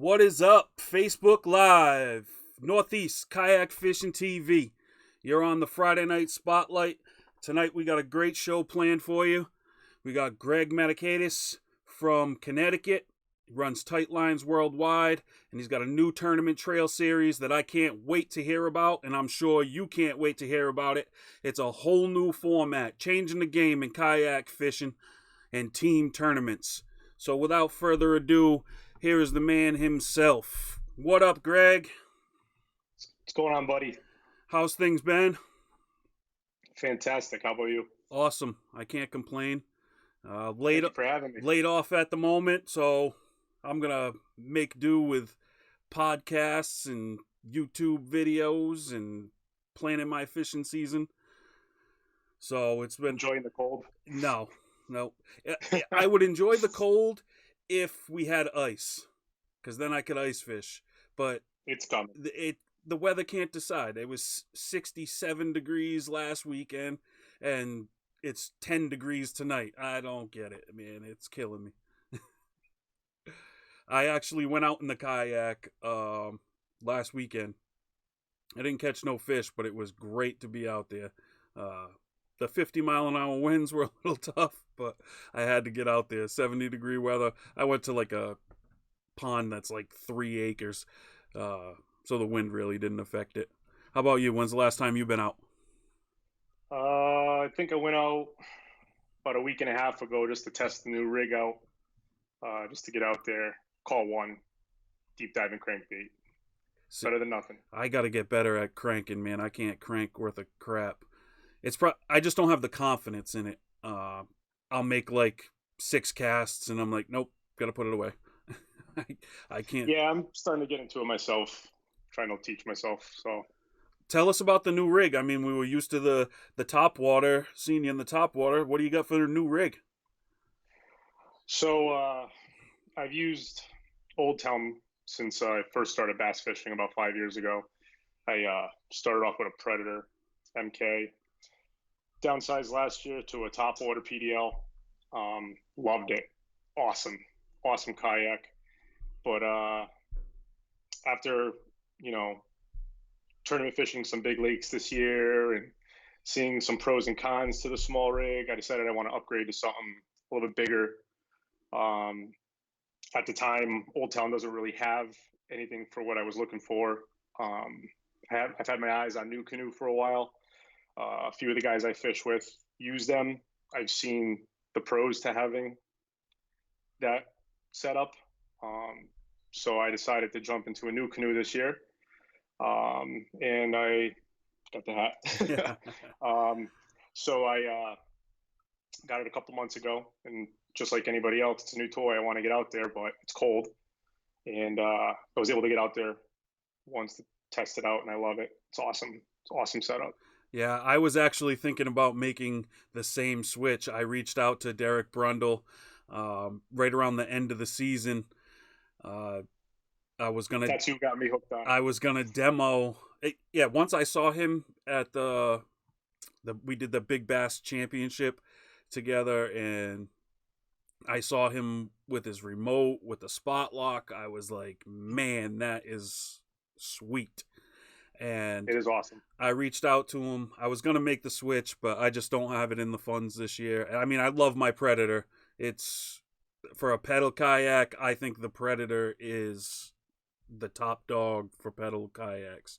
What is up? Facebook Live, Northeast Kayak Fishing TV. You're on the Friday Night Spotlight. Tonight we got a great show planned for you. We got Greg Matakaetis from Connecticut. He runs Tight Lines Worldwide, and he's got a new tournament trail series that I can't wait to hear about, and I'm sure you can't wait to hear about it. It's a whole new format, changing the game in kayak fishing and team tournaments. So without further ado, here is the man himself. What up, Greg? What's going on, buddy? How's things been? Fantastic. How about you? Awesome. I can't complain. Thank you for having me. Laid off at the moment, so I'm going to make do with podcasts and YouTube videos and planning my fishing season. So it's been... Enjoying the cold? No. I would enjoy the cold if we had ice, because then I could ice fish. But it's coming. The weather can't decide. It was 67 degrees last weekend, and it's 10 degrees tonight. I don't get it, man. It's killing me. I actually went out in the kayak last weekend. I didn't catch no fish, but it was great to be out there. The 50-mile-an-hour winds were a little tough, but I had to get out there. 70-degree weather. I went to like a pond that's like 3 acres, so the wind really didn't affect it. How about you? When's the last time you've been out? I think I went out about a week and a half ago just to test the new rig out, just to get out there, call one, deep diving crankbait. Better than nothing. I got to get better at cranking, man. I can't crank worth a crap. I just don't have the confidence in it. I'll make like 6 casts and I'm like, nope, gotta put it away. I can't. Yeah, I'm starting to get into it myself, trying to teach myself. So, tell us about the new rig. I mean, we were used to the top water, seeing you in the top water. What do you got for the new rig? So, I've used Old Town since I first started bass fishing about 5 years ago. I started off with a Predator MK. Downsized last year to a top water PDL. Loved it. Awesome kayak. But after, tournament fishing some big lakes this year and seeing some pros and cons to the small rig, I decided I want to upgrade to something a little bit bigger. At the time, Old Town doesn't really have anything for what I was looking for. I've had my eyes on New Canoe for a while. A few of the guys I fish with use them. I've seen the pros to having that setup. So I decided to jump into a New Canoe this year. And I got the hat. So I got it a couple months ago. And just like anybody else, it's a new toy. I want to get out there, but it's cold. And I was able to get out there once to test it out, and I love it. It's awesome. It's an awesome setup. Yeah, I was actually thinking about making the same switch. I reached out to Derek Brundle right around the end of the season. That's who got me hooked on it. I was gonna demo. Yeah, once I saw him at we did the Big Bass Championship together, and I saw him with his remote with the spot lock. I was like, man, that is sweet. And it is awesome. I reached out to him. I was going to make the switch, but I just don't have it in the funds this year. I mean, I love my Predator. It's for a pedal kayak. I think the Predator is the top dog for pedal kayaks.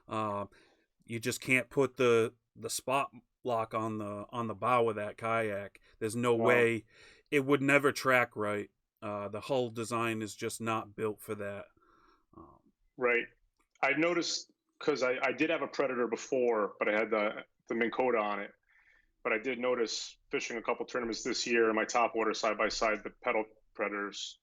You just can't put the spot lock on the bow of that kayak. There's no way. It would never track right. The hull design is just not built for that. Right. I noticed, because I did have a Predator before, but I had the Minn Kota on it. But I did notice fishing a couple tournaments this year in my top water side by side, the pedal Predators,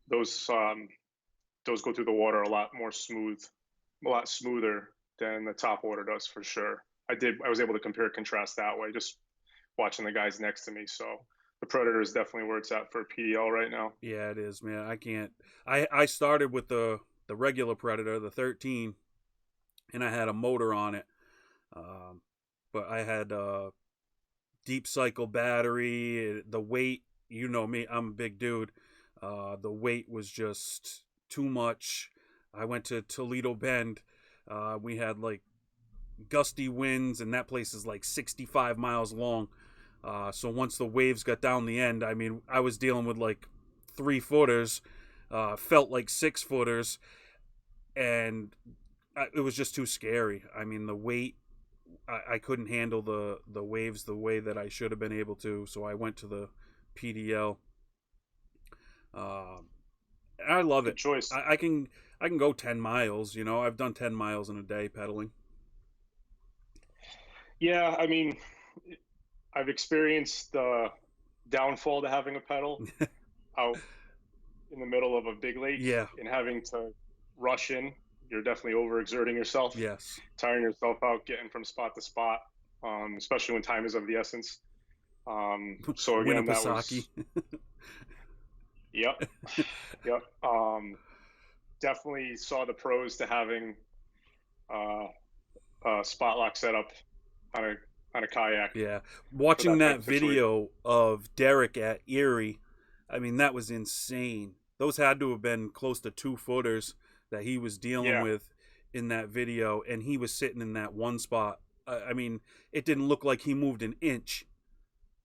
those go through the water a lot smoother than the top water does for sure. I was able to compare and contrast that way, just watching the guys next to me. So the Predator is definitely where it's at for PDL right now. Yeah, it is, man. I can't. I started with the regular Predator, the 13. And I had a motor on it, but I had a deep cycle battery. The weight, you know me, I'm a big dude. The weight was just too much. I went to Toledo Bend. We had like gusty winds, and that place is like 65 miles long. So once the waves got down the end, I mean, I was dealing with like 3 footers, felt like 6 footers, and it was just too scary. I mean, the weight, I couldn't handle the waves the way that I should have been able to. So I went to the PDL. I love Good it. choice. I can go 10 miles. I've done 10 miles in a day pedaling. Yeah, I mean, I've experienced the downfall to having a pedal out in the middle of a big lake Yeah. and having to rush in. You're definitely overexerting yourself, Yes. tiring yourself out, getting from spot to spot, especially when time is of the essence. So again, that Winnipesaukee. was, yep, yep. Definitely saw the pros to having uh, a spot lock setup on a kayak Yeah. for Watching that type that of situation. video of Derek at Erie, I mean, that was insane. Those had to have been close to 2 footers that he was dealing Yeah, with in that video, and he was sitting in that one spot. I mean, it didn't look like he moved an inch.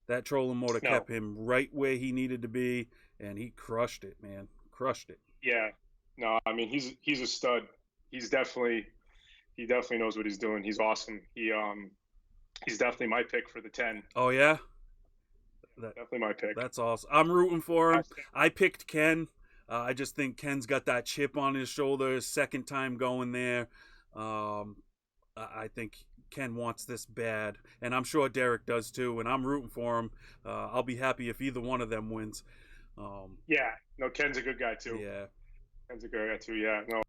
That trolling motor no, kept him right where he needed to be, and he crushed it, man. Crushed it. yeah, no. I mean, he's a stud. He's definitely he definitely knows what he's doing. He's awesome. He's definitely my pick for the 10. Oh yeah, that Definitely my pick. that's awesome. I'm rooting for him. Hashtag, I picked Ken. I just think Ken's got that chip on his shoulder. Second time going there. Um, I think Ken wants this bad, and I'm sure Derek does too. And I'm rooting for him. I'll be happy if either one of them wins. Um, yeah, no, Ken's a good guy too. yeah, Ken's a good guy too. Yeah, no,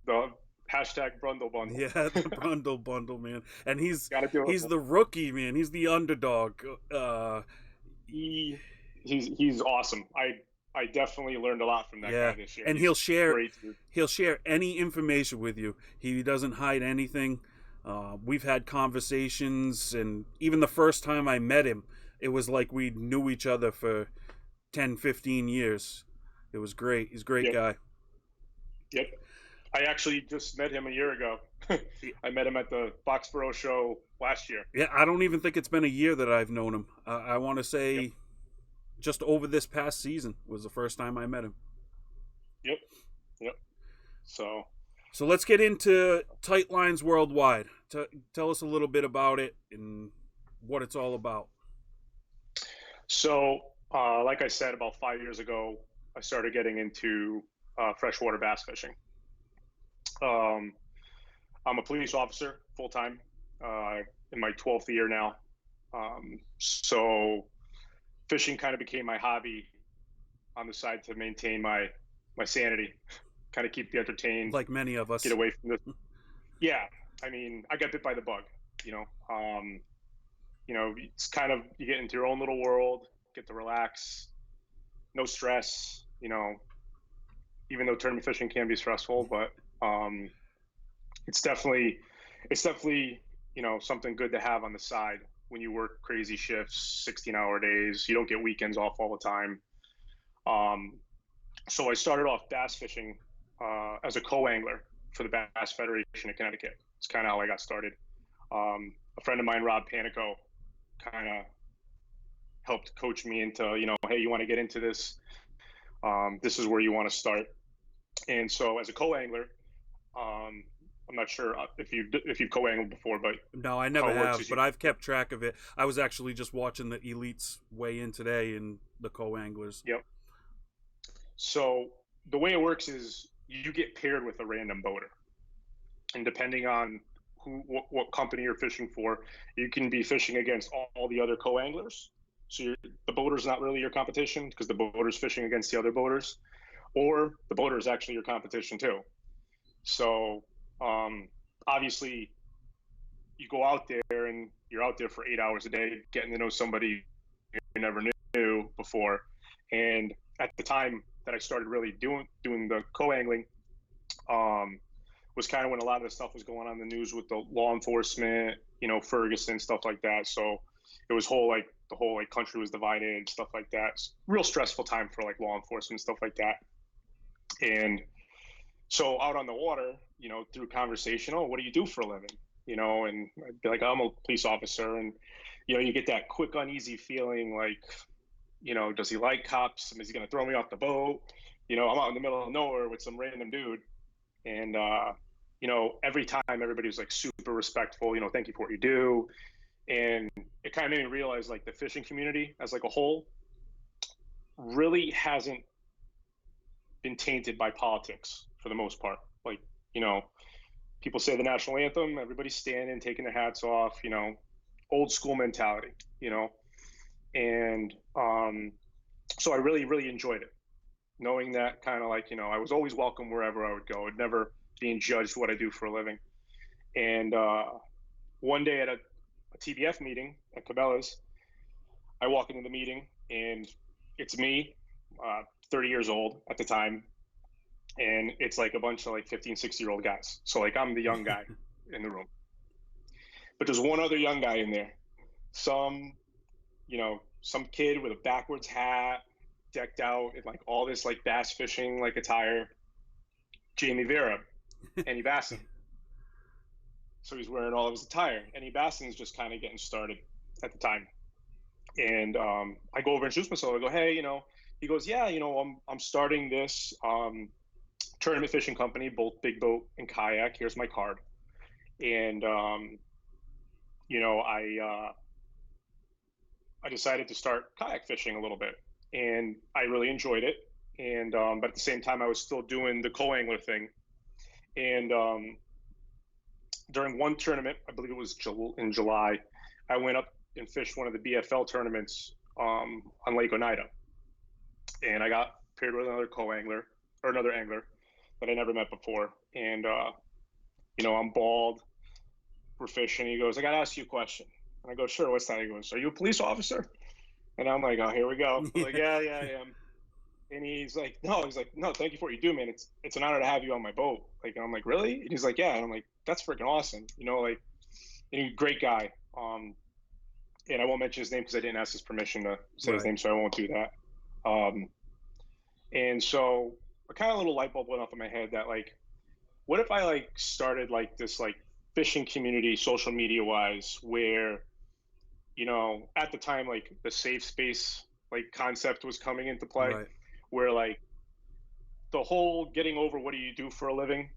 the hashtag Brundle Bundle. yeah, the bundle, man. And he's Got to do he's it. the rookie, man. He's the underdog. He he's awesome. I definitely learned a lot from that Yeah, guy this year. and He's great, dude. he'll share any information with you. He doesn't hide anything. We've had conversations, and even the first time I met him, it was like we knew each other for 10, 15 years. It was great. He's a great Yep, guy. yep. I actually just met him a year ago. I met him at the Foxborough show last year. Yeah, I don't even think it's been a year that I've known him. I want to Yep, say just over this past season was the first time I met him. yep, yep. So So let's get into Tight Lines Worldwide. Tell us a little bit about it and what it's all about. So, like I said, about 5 years ago, I started getting into freshwater bass fishing. Um, I'm a police officer full time, in my 12th year now. So, fishing kind of became my hobby on the side to maintain my sanity, kind of keep me entertained, Like many of get us. away from this. Yeah, I mean, I got bit by the bug. You know, it's kind of you get into your own little world, get to relax, no stress. Even though tournament fishing can be stressful, but it's definitely it's definitely something good to have on the side when you work crazy shifts, 16-hour days. You don't get weekends off all the time. Um, so I started off bass fishing as a co-angler for the Bass Federation of Connecticut. It's kind of how I got started. A friend of mine, Rob Panico, kind of helped coach me into, hey, you want to get into this? This is where you want to start. And so, as a co-angler, I'm not sure if you've co-angled before, but No, I how never it works have, is but I've kept track of it. I was actually just watching the elites weigh in today and the co-anglers. yep. So the way it works is you get paired with a random boater, and depending on what company you're fishing for, you can be fishing against all the other co-anglers. So the boater's not really your competition because the boater's fishing against the other boaters, or the boater is actually your competition too. So obviously, you go out there and you're out there for 8 hours a day, getting to know somebody you never knew before. And at the time that I started really doing the co-angling, um, was kind of when a lot of the stuff was going on in the news with the law enforcement, Ferguson, stuff like that. So it was the whole like country was divided, stuff like that. It's real stressful time for like law enforcement, stuff like that. And so out on the water, through conversation, oh, what do you do for a living? And I'd be like, I'm a police officer. And, you get that quick, uneasy feeling like, does he like cops? Is he going to throw me off the boat? I'm out in the middle of nowhere with some random dude. And, every time everybody was like super respectful, thank you for what you do. And it kind of made me realize like the fishing community as like a whole really hasn't been tainted by politics for the most part. Like, people say the national anthem, everybody's standing, taking their hats off, old school mentality, and so I really, really enjoyed it, knowing that kind of like, I was always welcome wherever I would go. I'd never being judged what I do for a living. And one day at a TBF meeting at Cabela's, I walk into the meeting and it's me, 30 years old at the time, and it's like a bunch of like 15, 60-year-old guys. So like I'm the young guy in the room. But there's one other young guy in there. Some, some kid with a backwards hat, decked out in like all this like bass fishing like attire. Jamie Vera, Annie Basson. So he's wearing all of his attire. Annie Basson's just kind of getting started at the time. And I go over and introduce myself. I go, hey, he goes, yeah, I'm starting this tournament fishing company, both big boat and kayak. Here's my card. And I decided to start kayak fishing a little bit, and I really enjoyed it. And but at the same time, I was still doing the co-angler thing. And during one tournament, I believe it was in July, I went up and fished one of the BFL tournaments on Lake Oneida, and I got paired with another co-angler or another angler that I never met before. And I'm bald. We're fishing. He goes, I got to ask you a question. And I go, sure. What's that? He goes, are you a police officer? And I'm like, oh, here we go. I'm like, yeah, I am. And he's like, no. He's like, no, thank you for what you do, man. It's an honor to have you on my boat. Like, and I'm like, really? And he's like, yeah. And I'm like, that's freaking awesome. Like, and he's a great guy. And I won't mention his name because I didn't ask his permission to say his name, so I won't do that. And so a kind of little light bulb went off in my head that like, what if I like started like this like fishing community, social media wise, where at the time like the safe space like concept was coming into play, where like the whole getting over what do you do for a living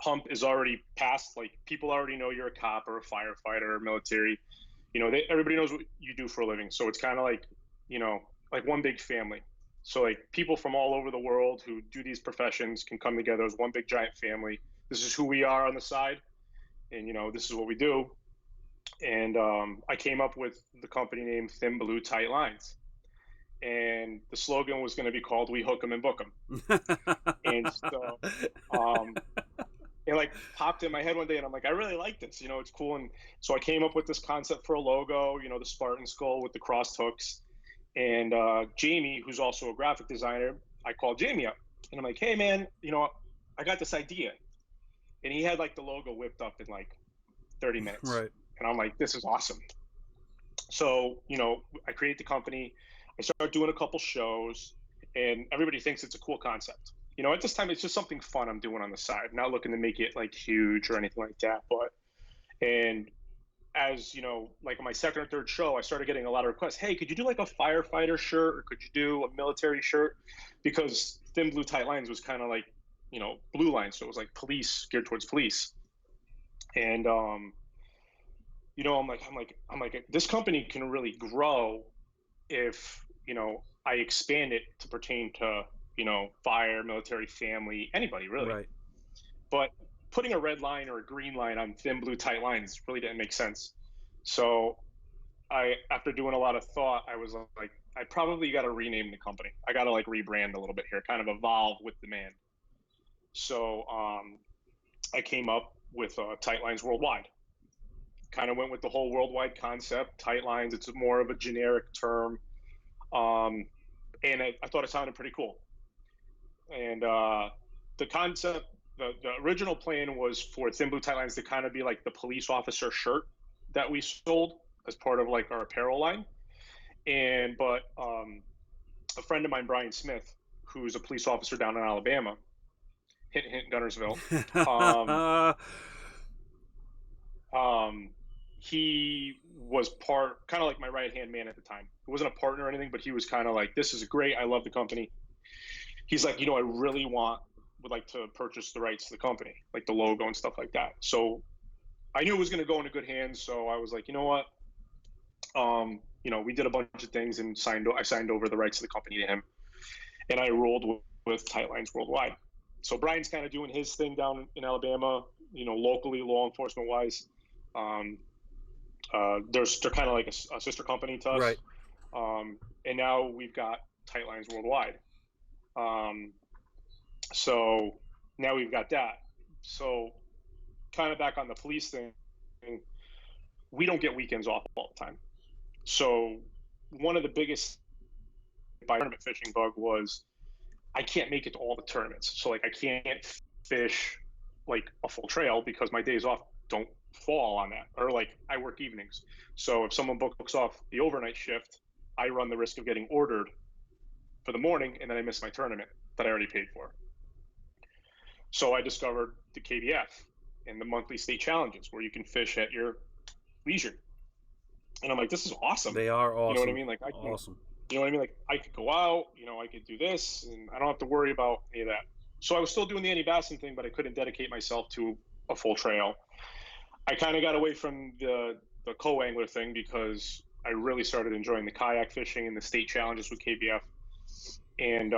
hump is already past. Like people already know you're a cop or a firefighter or military. Everybody knows what you do for a living, so it's kind of like like one big family. So like people from all over the world who do these professions can come together as one big giant family. This is who we are on the side, and this is what we do. And I came up with the company name Thin Blue Tight Lines, and the slogan was going to be called "We Hook 'em and Book 'em." And so it like popped in my head one day, and I'm like, I really like this. It's cool. And so I came up with this concept for a logo. The Spartan skull with the crossed hooks. And Jamie, who's also a graphic designer, I called Jamie up, and I'm like, hey man, I got this idea. And he had like the logo whipped up in like 30 minutes. Right. And I'm like, this is awesome. So, I create the company. I start doing a couple shows, and everybody thinks it's a cool concept. At this time, it's just something fun I'm doing on the side, not looking to make it like huge or anything like that. And as like my second or third show, I started getting a lot of requests. Hey, could you do like a firefighter shirt, or could you do a military shirt? Because Thin Blue Tight Lines was kind of like, blue lines. So it was like police, geared towards police. And, I'm like, this company can really grow if, I expand it to pertain to, fire, military, family, anybody really. Right. But putting a red line or a green line on Thin Blue Tight Lines really didn't make sense. So after doing a lot of thought, I was like, I probably got to rename the company. I got to like rebrand a little bit here, kind of evolve with demand. So I came up with Tight Lines Worldwide. Kind of went with the whole worldwide concept. Tight Lines, it's more of a generic term. And I thought it sounded pretty cool. And the concept, the original plan was for Thin Blue Tight Lines to kind of be like the police officer shirt that we sold as part of like our apparel line. But a friend of mine, Brian Smith, who's a police officer down in Alabama, hint, hint, Gunnersville. Um, he was kind of like my right hand man at the time. He wasn't a partner or anything, but he was kind of like, this is great. I love the company. He's like, I really would like to purchase the rights to the company, like the logo and stuff like that. So I knew it was going to go into good hands. So I was like, you know what? We did a bunch of things and I signed over the rights to the company to him, and I rolled with Tight Lines Worldwide. So Brian's kind of doing his thing down in Alabama, locally, law enforcement wise. They're kind of like a sister company to us. Right. And now we've got Tight Lines Worldwide. So now we've got that. So kind of back on the police thing, we don't get weekends off all the time. So one of the biggest tournament fishing bug was I can't make it to all the tournaments. So like I can't fish like a full trail because my days off don't fall on that, or like I work evenings. So if someone books off the overnight shift, I run the risk of getting ordered for the morning, and then I miss my tournament that I already paid for. So I discovered the KBF and the monthly state challenges where you can fish at your leisure. And I'm like, this is awesome. They are awesome. You know what I mean? Like awesome. You know what I mean? Like I could go out, I could do this, and I don't have to worry about any of that. So I was still doing the Annie Basson thing, but I couldn't dedicate myself to a full trail. I kind of got away from the co-angler thing because I really started enjoying the kayak fishing and the state challenges with KBF. And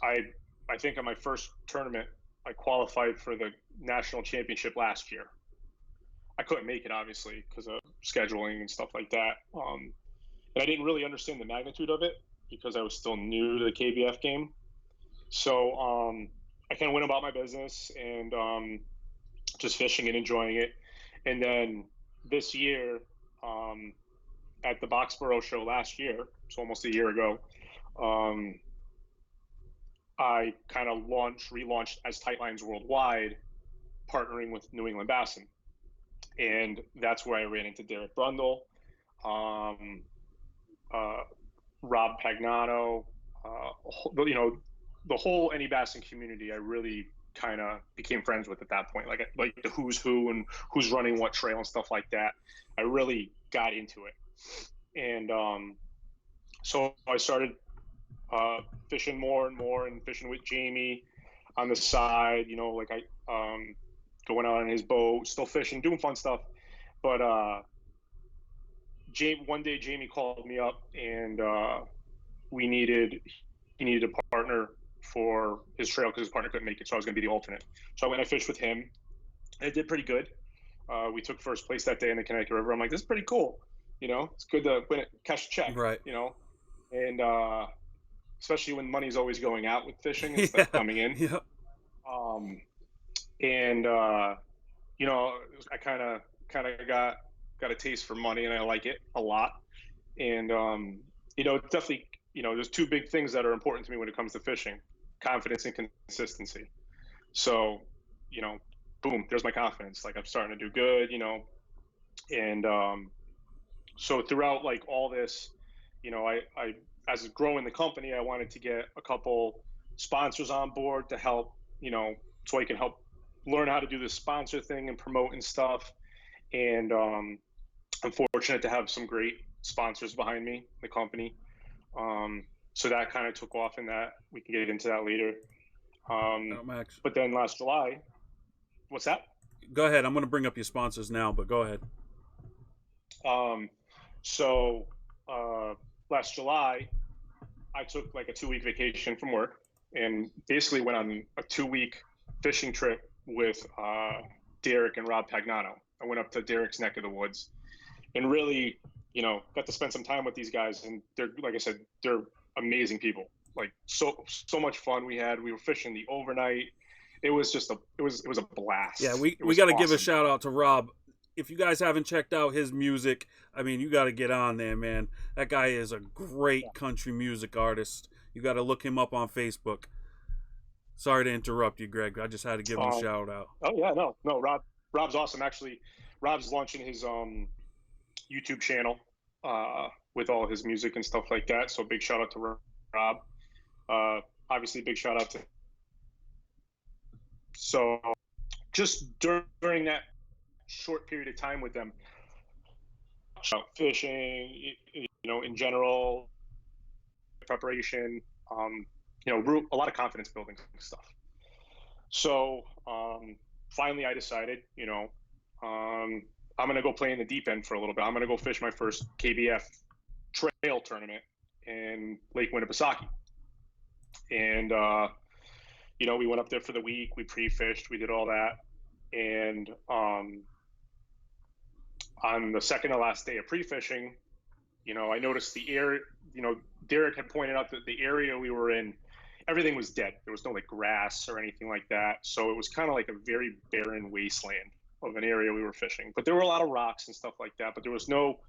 I think on my first tournament, I qualified for the national championship last year. I couldn't make it, obviously, because of scheduling and stuff like that. And I didn't really understand the magnitude of it because I was still new to the KBF game. So I kind of went about my business and just fishing and enjoying it. And then this year, at the Boxborough show last year, so almost a year ago, I kind of relaunched as Tight Lines Worldwide, partnering with New England Bassin. And that's where I ran into Derek Brundle, Rob Pagnano, the whole Annie Bassin community. I really kind of became friends with at that point, like the who's who and who's running what trail and stuff like that. I really got into it. And so I started fishing more and more, and fishing with Jamie on the side, like I going out on his boat, still fishing, doing fun stuff. But one day Jamie called me up, and he needed a partner for his trail because his partner couldn't make it, so I was going to be the alternate. So I went and I fished with him, and it did pretty good. We took first place that day in the Connecticut River. I'm like, this is pretty cool. It's good to win it, cash a check. Right. And especially when money's always going out with fishing instead of coming in. Yeah. And I kind of got a taste for money, and I like it a lot. And definitely, there's two big things that are important to me when it comes to fishing: confidence and consistency. So, boom, there's my confidence. Like, I'm starting to do good, and so throughout like all this, I as growing the company, I wanted to get a couple sponsors on board to help, so I can help learn how to do this sponsor thing and promote and stuff. And I'm fortunate to have some great sponsors behind me, the company. So that kind of took off, and that we can get into that later. Max. But then last July, what's that? Go ahead. I'm going to bring up your sponsors now, but go ahead. So last July, I took like a 2-week vacation from work and basically went on a 2-week fishing trip with Derek and Rob Pagnano. I went up to Derek's neck of the woods and really, got to spend some time with these guys. And they're, like I said, they're amazing people. Like so much fun we had. We were fishing the overnight. It was just it was a blast. Yeah, we got to give a shout out to Rob. If you guys haven't checked out his music, I mean, you got to get on there, man. That guy is a great country music artist. You got to look him up on Facebook. Sorry to interrupt you, Greg. I just had to give him a shout out. Oh yeah, no, Rob's awesome. Actually, Rob's launching his YouTube channel with all his music and stuff like that. So big shout out to Rob. Obviously, big shout out to. So just during that short period of time with them, fishing, in general, preparation, a lot of confidence building stuff. So finally, I decided, I'm going to go play in the deep end for a little bit. I'm going to go fish my first KBF trail tournament in Lake Winnipesaukee. And, we went up there for the week. We pre-fished. We did all that. And on the second to last day of pre-fishing, I noticed the air, Derek had pointed out that the area we were in, everything was dead. There was no like grass or anything like that. So it was kind of like a very barren wasteland of an area we were fishing. But there were a lot of rocks and stuff like that, but there was no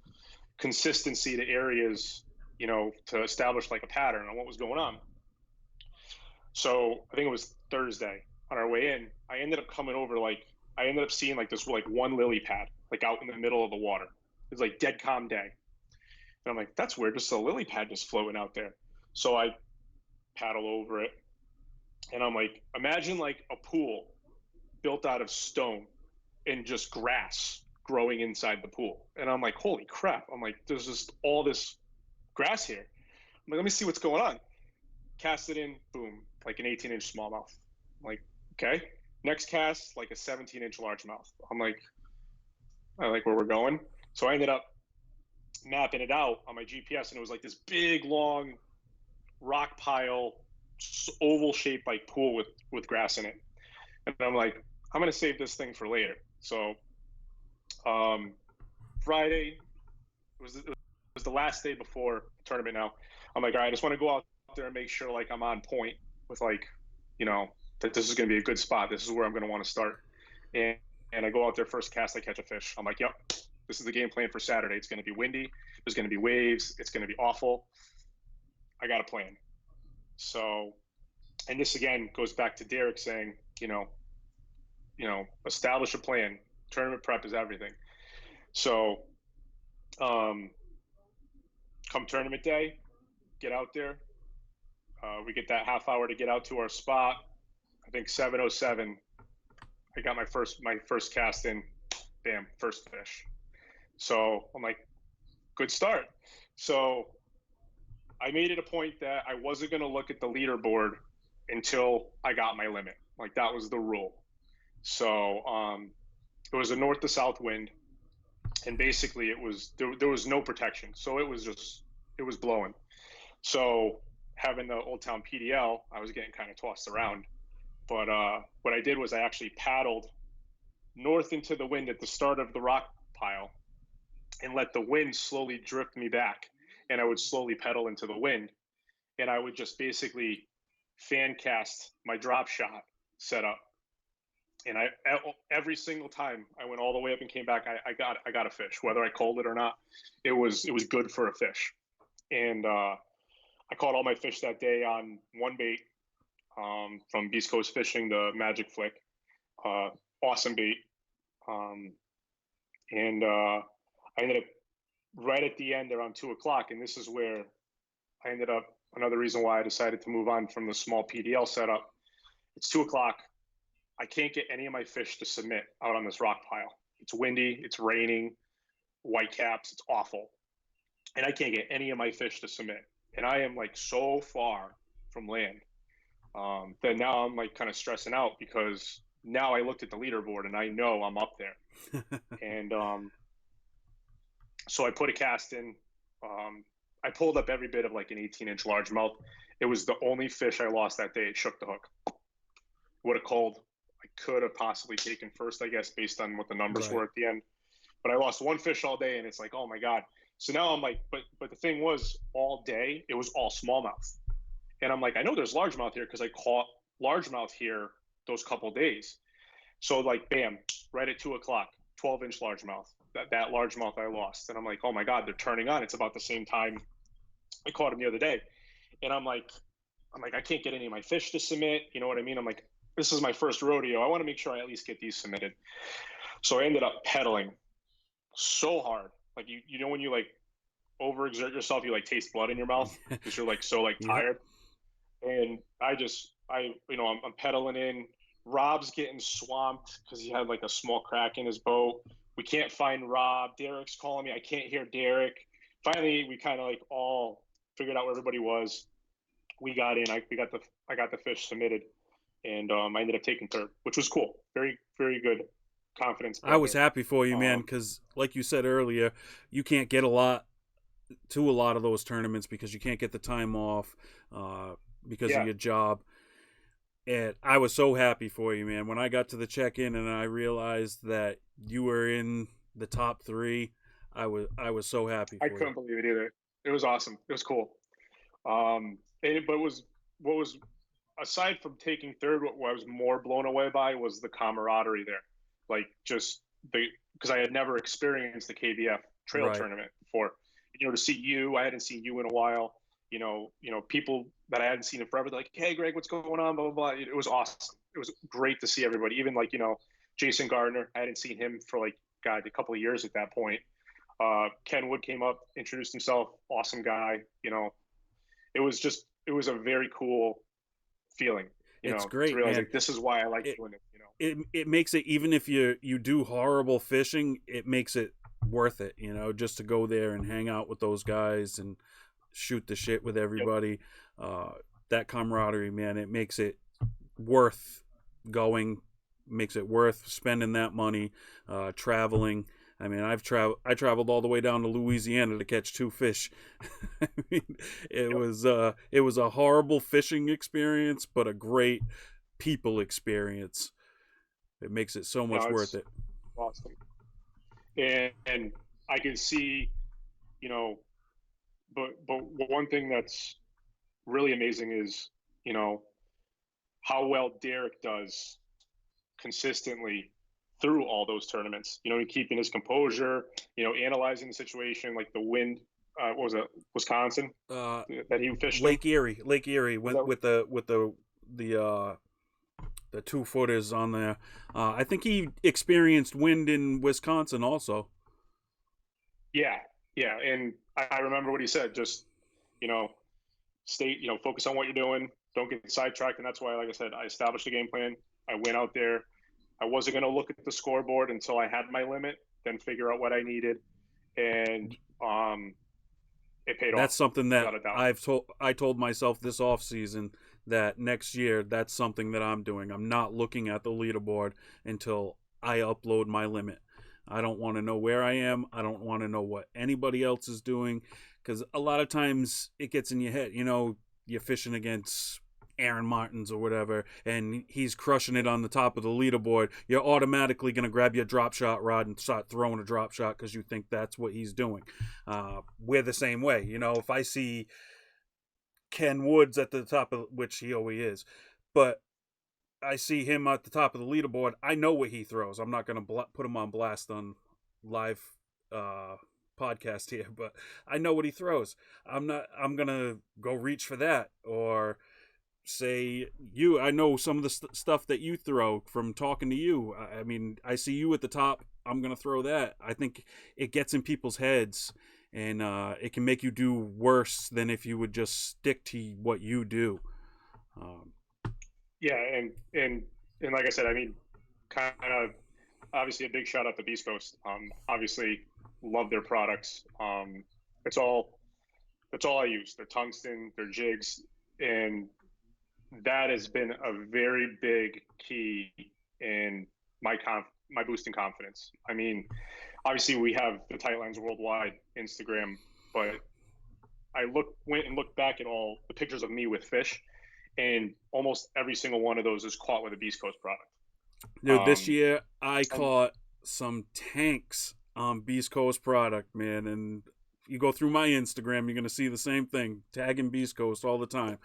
consistency to areas, to establish like a pattern on what was going on. So I think it was Thursday on our way in, I ended up seeing like this like one lily pad, like out in the middle of the water. It was like dead calm day. And I'm like, that's weird. Just a lily pad just floating out there. So I paddle over it. And I'm like, imagine like a pool built out of stone and just grass growing inside the pool. And I'm like, holy crap. I'm like, there's just all this grass here. I'm like, let me see what's going on. Cast it in, boom, like an 18-inch smallmouth. I'm like, okay. Next cast, like a 17-inch largemouth. I'm like, I like where we're going. So I ended up mapping it out on my GPS, and it was like this big, long rock pile, oval shaped like pool with grass in it. And I'm like, I'm gonna save this thing for later. So Friday it was the last day before the tournament. Now I'm like, all right, I just want to go out there and make sure like I'm on point with like, that this is gonna be a good spot. This is where I'm gonna want to start. And I go out there, first cast, I catch a fish. I'm like, yep, this is the game plan for Saturday. It's going to be windy. There's going to be waves. It's going to be awful. I got a plan. So, and this again goes back to Derek saying, establish a plan. Tournament prep is everything. So, come tournament day, get out there. We get that half hour to get out to our spot. I think 7:07. I got my first cast in. Bam, first fish. So I'm like, good start. So I made it a point that I wasn't going to look at the leaderboard until I got my limit. Like that was the rule. So it was a north to south wind, and basically it was there was no protection. So it was blowing. So having the Old Town PDL, I was getting kind of tossed around. But what I did was I actually paddled north into the wind at the start of the rock pile and let the wind slowly drift me back. And I would slowly pedal into the wind. And I would just basically fan cast my drop shot setup. And every single time I went all the way up and came back, I got a fish, whether I called it or not. It was good for a fish. And I caught all my fish that day on one bait from Beast Coast Fishing, the Magic Flick. Awesome bait. And I ended up right at the end around 2:00. And this is where I ended up, another reason why I decided to move on from the small PDL setup. It's 2:00. I can't get any of my fish to submit out on this rock pile. It's windy, it's raining, white caps, it's awful. And I can't get any of my fish to submit. And I am like so far from land that now I'm like kind of stressing out, because now I looked at the leaderboard and I know I'm up there. And so I put a cast in. I pulled up every bit of like an 18-inch largemouth. It was the only fish I lost that day. It shook the hook. Would have called. I could have possibly taken first, I guess, based on what the numbers were at the end. But I lost one fish all day, and it's like, oh my God. So now I'm like, but the thing was, all day, it was all smallmouth. And I'm like, I know there's largemouth here because I caught largemouth here those couple days. So like, bam, right at 2:00, 12-inch largemouth. That largemouth I lost. And I'm like, oh my God, they're turning on. It's about the same time I caught him the other day. And I'm like, I can't get any of my fish to submit. You know what I mean? I'm like, this is my first rodeo. I want to make sure I at least get these submitted. So I ended up pedaling so hard. Like, you know, when you like overexert yourself, you like taste blood in your mouth because you're like so like tired. and I'm pedaling in. Rob's getting swamped because he had like a small crack in his boat. We can't find Rob. Derek's calling me. I can't hear Derek. Finally, we kind of like all figured out where everybody was. We got in. I got the fish submitted, and I ended up taking third, which was cool. Very very good confidence I was builder. happy for you, man, because like you said earlier, you can't get a lot of those tournaments because you can't get the time off because of Yeah, your job. And I was so happy for you, man. When I got to the check-in and I realized that you were in the top three, I was so happy I for you. couldn't believe it either. It was awesome. It was cool. But it was what was aside from taking third, what I was more blown away by was the camaraderie there. Like just the because I had never experienced the KBF trail Right. tournament before. To see you, I hadn't seen you in a while. People that I hadn't seen in forever. They're like, hey, Greg, what's going on? Blah blah blah. It was awesome. It was great to see everybody. Even like Jason Gardner. I hadn't seen him for like God a couple of years at that point. Ken Wood came up, introduced himself. Awesome guy. It was a very cool feeling, It's to great, realize man. like this is why I like It doing it. it makes it, even if you do horrible fishing, it makes it worth it, just to go there and hang out with those guys and shoot the shit with Yep. everybody. Uh, that camaraderie, man, it makes it worth going, makes it worth spending that money, traveling. I mean, I traveled all the way down to Louisiana to catch two fish. I mean, Yep. it was a horrible fishing experience, but a great people experience. It makes it so much No, worth it's it. awesome. And I can see, you know, but one thing that's really amazing is, you know, how well Derek does consistently through all those tournaments. Keeping his composure, analyzing the situation, like the wind. What was it? Wisconsin Uh, that he fished in. Lake Erie Was went that? with the the 2 footers on there. I think he experienced wind in Wisconsin also. Yeah, yeah. And I remember what he said. Just you know, stay. Focus on what you're doing. Don't get sidetracked. And that's why, like I said, I established a game plan. I went out there. I wasn't going to look at the scoreboard until I had my limit, then figure out what I needed, and it paid off That's something that without a doubt. I told myself this off season that next year that's something that I'm doing. I'm not looking at the leaderboard until I upload my limit. I don't want to know where I am. I don't want to know what anybody else is doing, because a lot of times it gets in your head. You're fishing against Aaron Martins or whatever, and he's crushing it on the top of the leaderboard. You're automatically going to grab your drop shot rod and start throwing a drop shot because you think that's what he's doing. We're the same way. If I see Ken Woods at the top of, which he always is, but I see him at the top of the leaderboard, I know what he throws. I'm not going to put him on blast on live uh, podcast here, but I know what he throws. I'm going to go reach for that, or say I know some of the stuff that you throw from talking to you. I mean, I see you at the top, I'm gonna throw that. I think it gets in people's heads, and it can make you do worse than if you would just stick to what you do. um, Yeah, and like I said, I mean, kind of obviously a big shout out to Beast Coast. Obviously, love their products. It's all that's all I use. Their tungsten, their jigs, and that has been a very big key in my boosting confidence. I mean, obviously we have the Tightlines Worldwide Instagram, but I went and looked back at all the pictures of me with fish, and almost every single one of those is caught with a Beast Coast product. Dude, this Um, year I some, caught some tanks on Beast Coast product, man, and you go through my Instagram, you're gonna see the same thing, tagging Beast Coast all the time.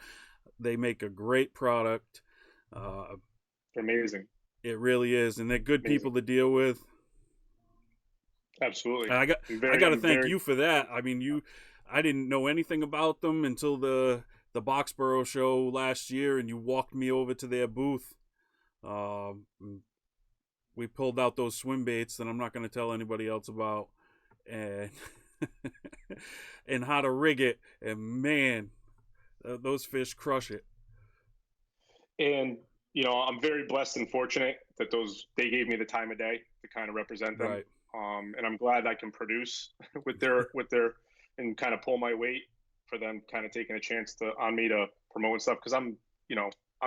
They make a great product. Uh, they're amazing, it really is, and they're good amazing, people to deal with. absolutely. And I got to I'm thank very you for that. I mean, I didn't know anything about them until the Boxborough show last year, and you walked me over to their booth. Um, we pulled out those swim baits that I'm not going to tell anybody else about, and and how to rig it. And man, those fish crush it. And I'm very blessed and fortunate that they gave me the time of day to kind of represent them. Right. And I'm glad I can produce with their and kind of pull my weight for them kind of taking a chance on me to promote and stuff, because I'm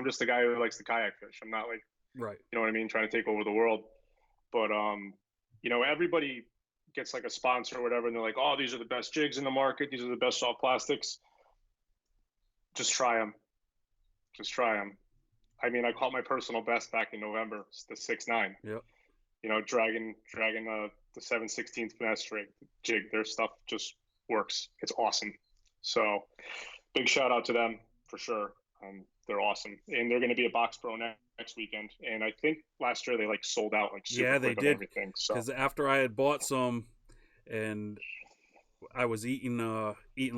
just a guy who likes to kayak fish. I'm not like, Right. you know what I mean, trying to take over the world. But everybody gets like a sponsor or whatever, and they're like, oh, these are the best jigs in the market, these are the best soft plastics. Just try them. Just try them. I mean, I caught my personal best back in November. It's the 6.9. Yep. Dragging the 7/16 finesse rig jig. Their stuff just works. It's awesome. So big shout out to them for sure. They're awesome, and they're going to be a Box Pro next weekend. And I think last year they like sold out like super Yeah, they quick on did. everything. So Because after I had bought some, and I was eating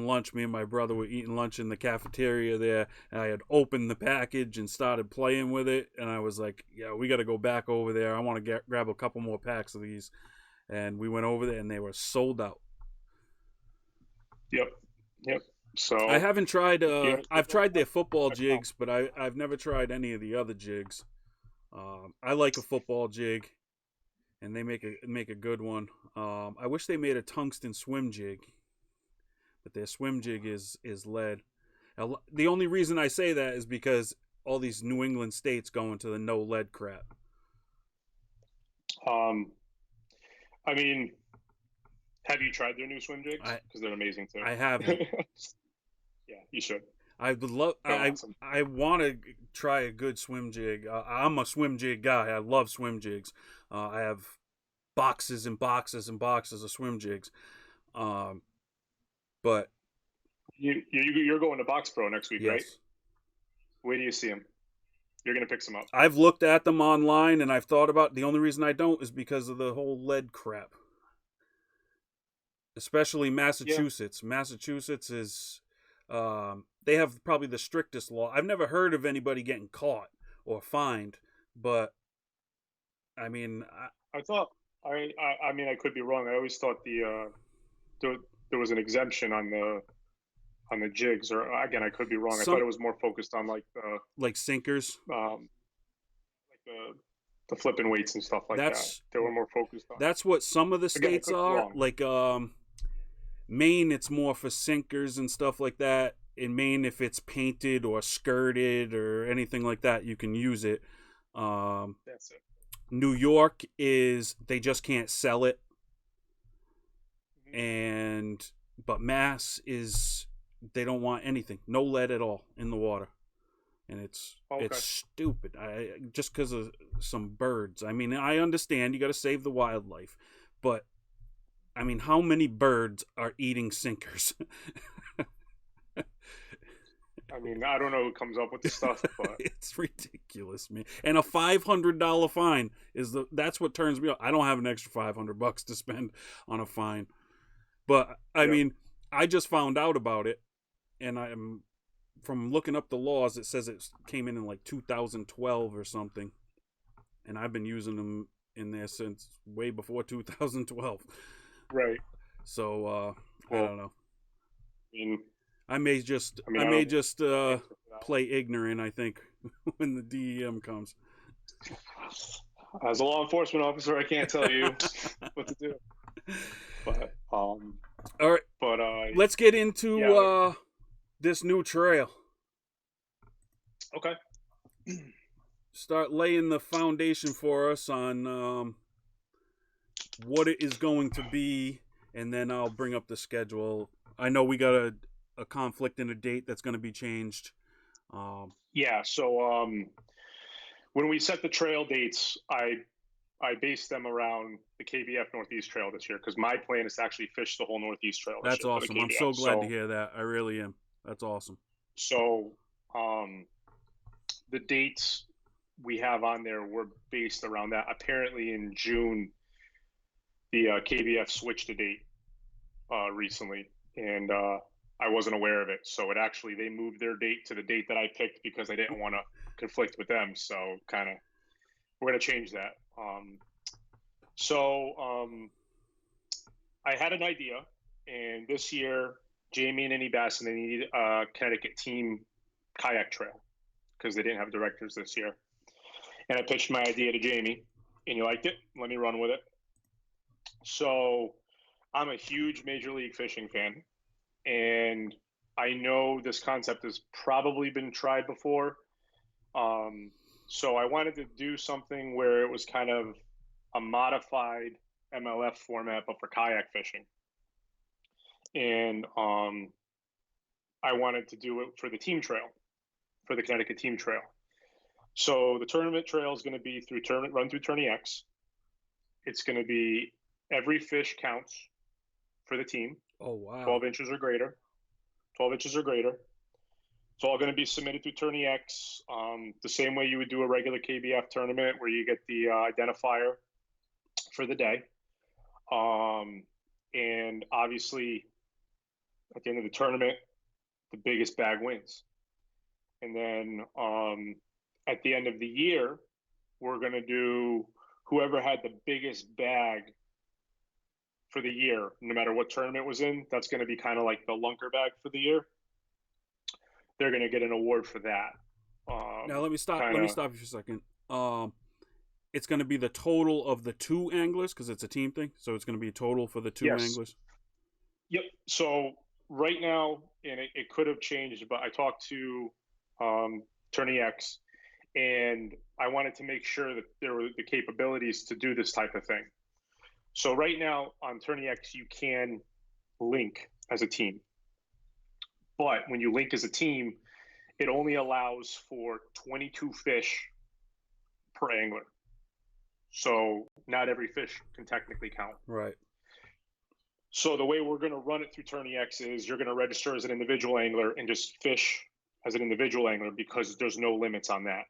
lunch. Me and my brother were eating lunch in the cafeteria there, and I had opened the package and started playing with it. And I was like, "Yeah, we got to go back over there. I want to grab a couple more packs of these." And we went over there, and they were sold out. yep. So I haven't tried. yeah, I've tried their football jigs, but I've never tried any of the other jigs. I like a football jig, and they make a good one. I wish they made a tungsten swim jig, but their swim jig is lead. The only reason I say that is because all these New England states go into the no lead crap. I mean, have you tried their new swim jigs? Because they're amazing too. I haven't. Yeah, you should. I would love. Awesome. I want to try a good swim jig. I'm a swim jig guy. I love swim jigs. I have boxes and boxes and boxes of swim jigs. But you're going to Box Pro next week, yes. Right? Where do you see them? You're going to pick some up. I've looked at them online, and I've thought about. The only reason I don't is because of the whole lead crap. Especially Massachusetts. Yeah. Massachusetts is. They have probably the strictest law. I've never heard of anybody getting caught or fined, but I mean, I thought I mean I could be wrong. I always thought there was an exemption on the jigs, or again I could be wrong. I thought it was more focused on like sinkers, like the flipping weights and stuff like that. They were more focused on. That's what some of the states are. Like Maine, it's more for sinkers and stuff like that. In Maine, if it's painted or skirted or anything like that, you can use it. That's it. New York is they just can't sell it, but Mass is they don't want anything, no lead at all in the water, and it's stupid. Just because of some birds. I mean, I understand you got to save the wildlife, but I mean, how many birds are eating sinkers? I mean, I don't know who comes up with this stuff, but it's ridiculous, man. And a $500 fine that's what turns me off. I don't have an extra $500 to spend on a fine. But I mean, I just found out about it, and I'm from looking up the laws. It says it came in like 2012 or something, and I've been using them in there since way before 2012. Right. So I don't know. I may just play ignorant, I think, when the DEM comes. As a law enforcement officer, I can't tell you what to do. But all right. But let's get into this new trail. Okay. Start laying the foundation for us on what it is going to be, and then I'll bring up the schedule. I know we got a conflict in a date that's going to be changed. So when we set the trail dates, I based them around the KBF Northeast Trail this year, because my plan is to actually fish the whole Northeast Trail. That's awesome. I'm so glad to hear that. I really am. That's awesome. So the dates we have on there were based around that. Apparently in June, the KBF switched a date recently, and I wasn't aware of it. So they moved their date to the date that I picked because I didn't want to conflict with them. So we're going to change that. I had an idea, and this year, Jamie and Annie Basson, they need a Connecticut team kayak trail. because they didn't have directors this year. And I pitched my idea to Jamie, and he liked it. Let me run with it. So I'm a huge Major League Fishing fan, and I know this concept has probably been tried before. So I wanted to do something where it was kind of a modified MLF format, but for kayak fishing. And I wanted to do it for the team trail, for the Connecticut team trail. So the tournament trail is going to be run through Tourney X. It's going to be every fish counts for the team. Oh, wow. 12 inches or greater. 12 inches or greater. It's all going to be submitted through Tourney X, the same way you would do a regular KBF tournament where you get the identifier for the day. And obviously, at the end of the tournament, the biggest bag wins. And then at the end of the year, we're going to do whoever had the biggest bag for the year, no matter what tournament it was in. That's going to be kind of like the lunker bag for the year. They're going to get an award for that. Now let me stop you for a second. It's going to be the total of the two anglers because it's a team thing. So it's going to be a total for the two anglers. Yep. So right now, and it could have changed, but I talked to Tourney X, and I wanted to make sure that there were the capabilities to do this type of thing. So right now on Tourney X, you can link as a team. But when you link as a team, it only allows for 22 fish per angler. So not every fish can technically count. Right. So the way we're going to run it through Tourney X is you're going to register as an individual angler and just fish as an individual angler because there's no limits on that.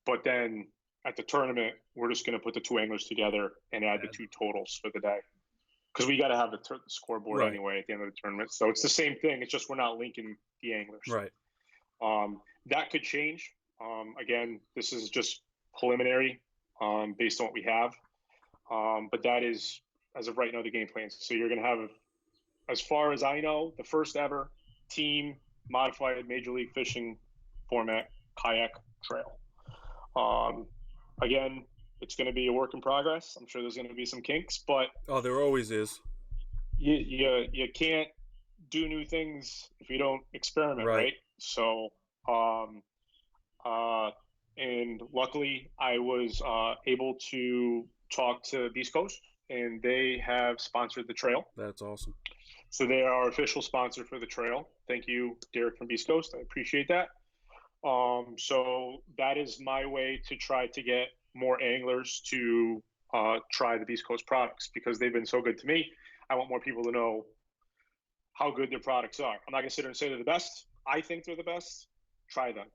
But then at the tournament, we're just going to put the two anglers together and add the two totals for the day. Because we got to have the scoreboard anyway at the end of the tournament. So it's the same thing. It's just we're not linking the anglers. Right. That could change. Again, this is just preliminary based on what we have. But that is, as of right now, the game plan. So you're going to have, as far as I know, the first ever team modified Major League Fishing format kayak trail. Again, it's going to be a work in progress. I'm sure there's going to be some kinks, but there always is. You can't do new things if you don't experiment, right? So, and luckily, I was able to talk to Beast Coast, and they have sponsored the trail. That's awesome. So they are our official sponsor for the trail. Thank you, Derek from Beast Coast. I appreciate that. So that is my way to try to get more anglers to try the Beast Coast products because they've been so good to me. I want more people to know how good their products are. I'm not gonna sit there and say they're the best. I think they're the best. Try them.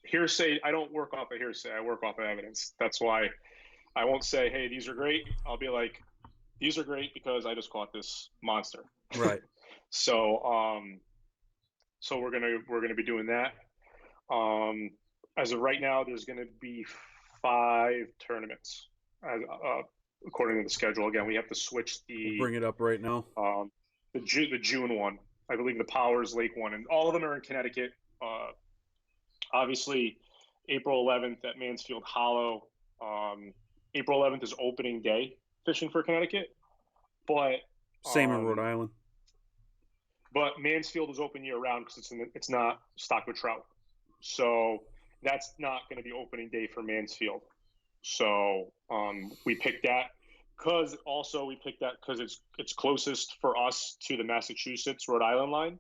Hearsay. I don't work off of hearsay. I work off of evidence. That's why I won't say, "Hey, these are great." I'll be like, "These are great because I just caught this monster." Right. So we're gonna be doing that. As of right now, there's gonna be 5 tournaments, according to the schedule. Again, we have to switch We'll bring it up right now. The June one, I believe the Powers Lake one, and all of them are in Connecticut. Obviously, April 11th at Mansfield Hollow. April 11th is opening day fishing for Connecticut, but same in Rhode Island. But Mansfield is open year round because it's not stocked with trout. So that's not going to be opening day for Mansfield. So we picked that because it's closest for us to the Massachusetts Rhode Island line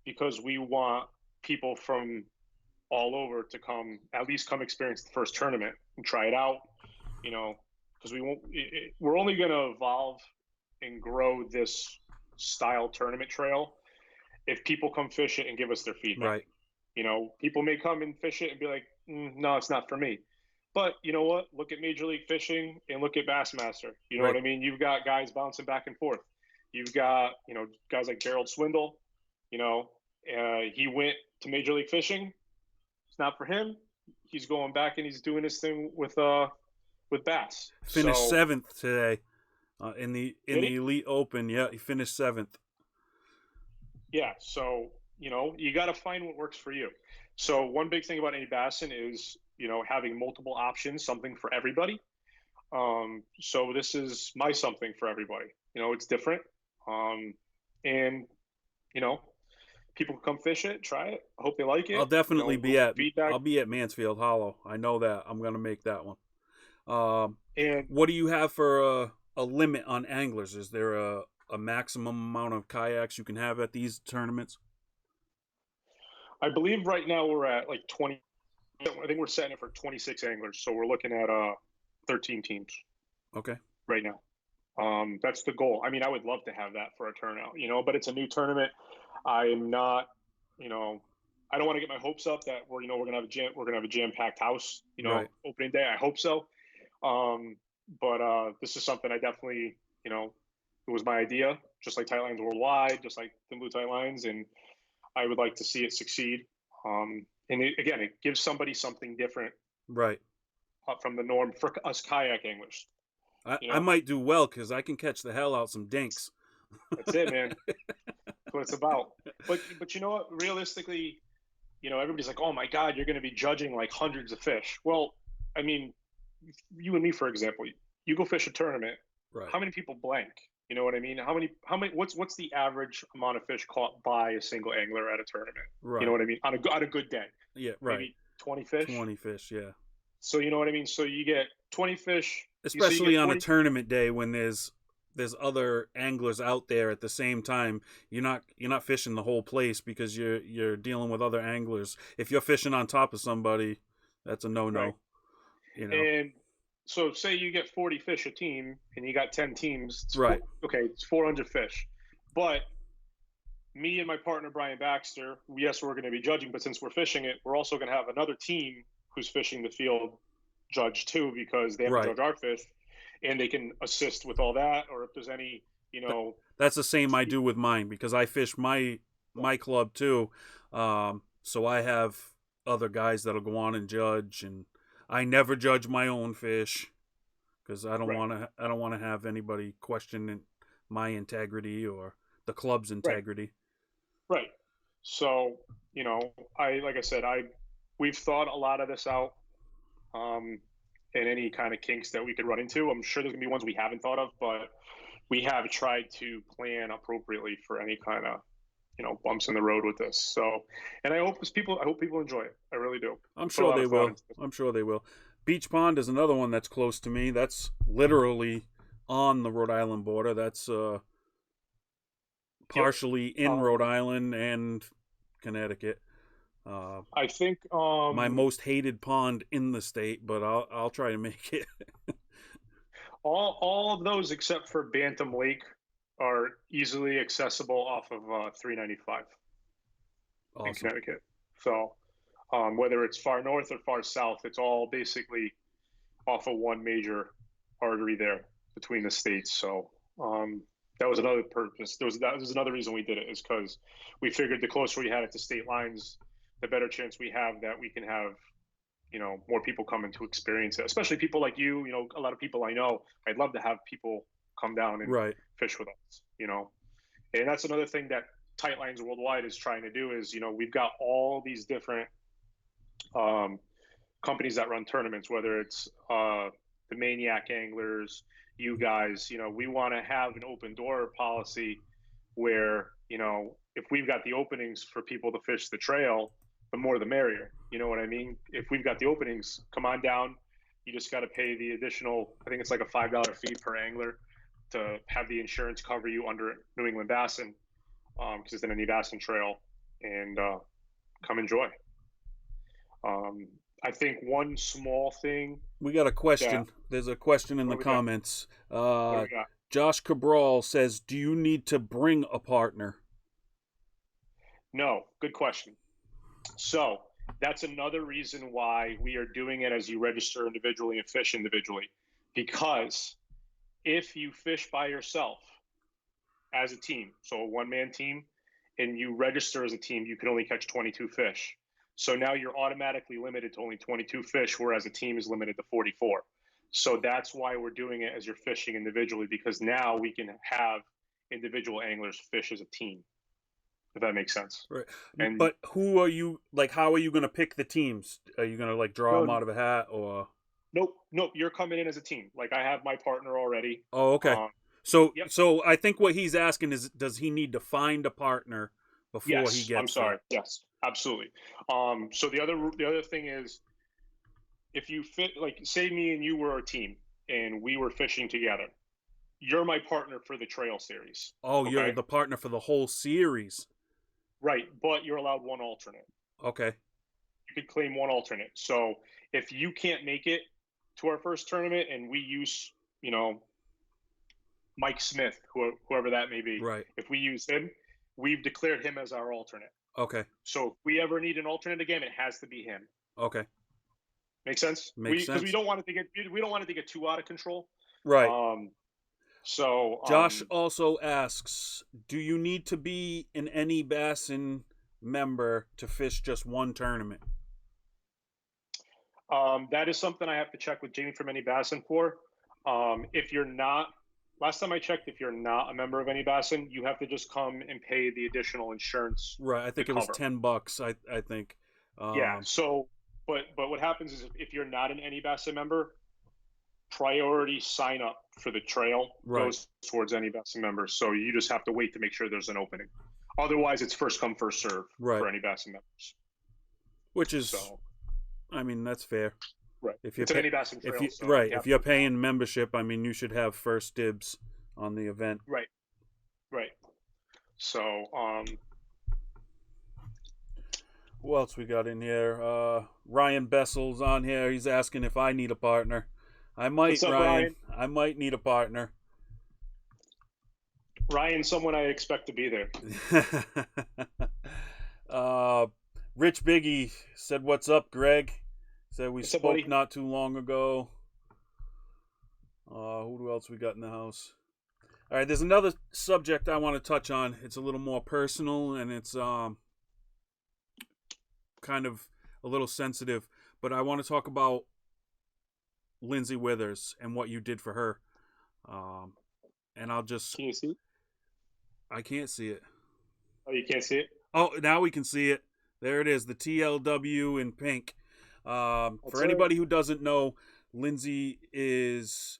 because we want people from all over to at least come experience the first tournament and try it out, because we're only going to evolve and grow this style tournament trail if people come fish it and give us their feedback. Right. People may come and fish it and be like, no, it's not for me. But you know what? Look at Major League Fishing and look at Bassmaster. You know what I mean? You've got guys bouncing back and forth. You've got, guys like Gerald Swindle. He went to Major League Fishing. It's not for him. He's going back and he's doing his thing with bass. Finished 7th today in the Elite Open. Yeah, he finished 7th. Yeah, so you got to find what works for you. So one big thing about any bassin is, having multiple options, something for everybody. So this is my something for everybody. It's different. Um, and, you know, people can come fish it, try it. I hope they like I'll it. definitely Go be for at feedback. I'll be at Mansfield Hollow. I know that. I'm gonna make that one. Um, And what do you have for a limit on anglers? Is there a maximum amount of kayaks you can have at these tournaments? I believe right now we're at like 20. I think we're setting it for 26 anglers. So we're looking at 13 teams Okay. right now. That's the goal. I mean, I would love to have that for a turnout, but it's a new tournament. I am not, you know, I don't want to get my hopes up that we're gonna have a jam packed house, Right. opening day. I hope so. But this is something I definitely, it was my idea, just like Tightlines Worldwide, just like the Blue Tight Lines, and I would like to see it succeed. And again, it gives somebody something different Right. from the norm for us kayak anglers. I might do well because I can catch the hell out some dinks. That's it, man. That's what it's about. But you know what? Realistically, everybody's like, "Oh my God, you're going to be judging like hundreds of fish." Well, I mean, you and me, for example, you go fish a tournament. Right. How many people blank? You know what I mean? How many? What's the average amount of fish caught by a single angler at a tournament? You know Right. what I mean? On a good day, Yeah. Right. maybe 20 fish. 20 fish. Yeah. So you know what I mean? So you get 20 fish. You Especially get on a 20. tournament day when there's other anglers out there at the same time. You're not fishing the whole place because you're dealing with other anglers. If you're fishing on top of somebody, that's a no Right. no. You know. And so say you get 40 fish a team and you got 10 teams, Right. okay, it's 400 fish. But me and my partner Brian Baxter, yes, we're going to be judging, but since we're fishing it, we're also going to have another team who's fishing the field judge too, because they have to Right. judge our fish and they can assist with all that, or if there's any, That's the same I do with mine because I fish my club too. So I have other guys that'll go on and judge, and I never judge my own fish because right, I don't want to have anybody questioning my integrity or the club's right, integrity. right. So, like I said, we've thought a lot of this out. Um, and any kind of kinks that we could run into. I'm sure there's gonna be ones we haven't thought of, but we have tried to plan appropriately for any kind of bumps in the road with this. So, and I hope people enjoy it. I really do. I'm We put a sure lot they of thought will. into this. I'm sure they will. Beach Pond is another one that's close to me. That's literally on the Rhode Island border. That's Yep. partially in Rhode Island and Connecticut. Uh, I think my most hated pond in the state, but I'll try to make it. all of those except for Bantam Lake are easily accessible off of 395 in Awesome. Connecticut. So whether it's far north or far south, it's all basically off of one major artery there between the states. So that was another purpose. That was another reason we did it, is because we figured the closer we had it to state lines, the better chance we have that we can have more people coming to experience it. Especially people like you. A lot of people I know. I'd love to have people come down and Right. fish with us. And that's another thing that Tight Lines Worldwide is trying to do. Is we've got all these different um, companies that run tournaments, whether it's the Maniac Anglers, you guys, we want to have an open door policy where, if we've got the openings for people to fish the trail, the more the merrier. You know what I mean? If we've got the openings, come on down. You just got to pay the additional, I think it's like a $5 fee per angler to have the insurance cover you under New England Bassin, because it's in a New Bassin trail, and come enjoy. Um, I think one small thing We got a that, question. There's a question in what the do we got? comments. What do we got? Josh Cabral says, "Do you need to bring a partner?" No, good question. So that's another reason why we are doing it as you register individually and fish individually. Because if you fish by yourself as a team, so a one-man team, and you register as a team, you can only catch 22 fish. So now you're automatically limited to only 22 fish, whereas a team is limited to 44. So that's why we're doing it as you're fishing individually, because now we can have individual anglers fish as a team. if that makes sense. Right. And But who are you, like, how are you going to pick the teams? Are you going to, like, draw them no, out of a hat or? nope, nope, you're coming in as a team. Like I have my partner already. Oh, okay. Um, So, yep. so I think what he's asking is, does he need to find a partner before he Yes, I'm gets there? sorry. Yes, absolutely. So the other thing is, if you fit, like, say me and you were a team and we were fishing together, you're my partner for the trail series. Oh, you're Okay. the partner for the whole series. Right. But you're allowed one alternate. Okay. You could claim one alternate. So if you can't make it to our first tournament and we use, you know, Mike Smith, whoever that may be, Right. if we use him, we've declared him as our alternate. Okay. So if we ever need an alternate again, it has to be him. Okay. Make sense? Makes Because we sense. don't want it to get too out of control. Right. Um, so Josh also asks, do you need to be an any Bassin member to fish just one tournament? that is something I have to check with Jamie from Any Bassin for. If you're not, last time I checked, if you're not a member of Any Bassin, you have to just come and pay the additional insurance Right. I to think it was cover. $10. I think. Yeah. So, but what happens is if you're not an Any Bassin member, priority sign up for the trail Right. goes towards Any Bassin members. So you just have to wait to make sure there's an opening. Otherwise, it's first come first serve Right. for Any Bassin members. Which is, So, I mean, that's fair. right, If you it's an pay, Any Bassin if trail. you So right, you if have you're to, paying membership, I mean, you should have first dibs on the event. right, right. So, Who else we got in here? Ryan Bessel's on here. He's asking if I need a partner. I might, what's up, Ryan. Ryan? I might need a partner. Ryan, someone I expect to be there. uh, Rich Biggie said, "What's up, Greg?" Said we What's up, spoke buddy? not too long ago. Who else we got in the house? All right, there's another subject I want to touch on. It's a little more personal and it's kind of a little sensitive, but I want to talk about Lindsay Withers and what you did for her. And I'll just, Can you see? I can't see it. Oh, you can't see it. Oh, now we can see it. There it is, the TLW in pink. For anybody who doesn't know, Lindsay is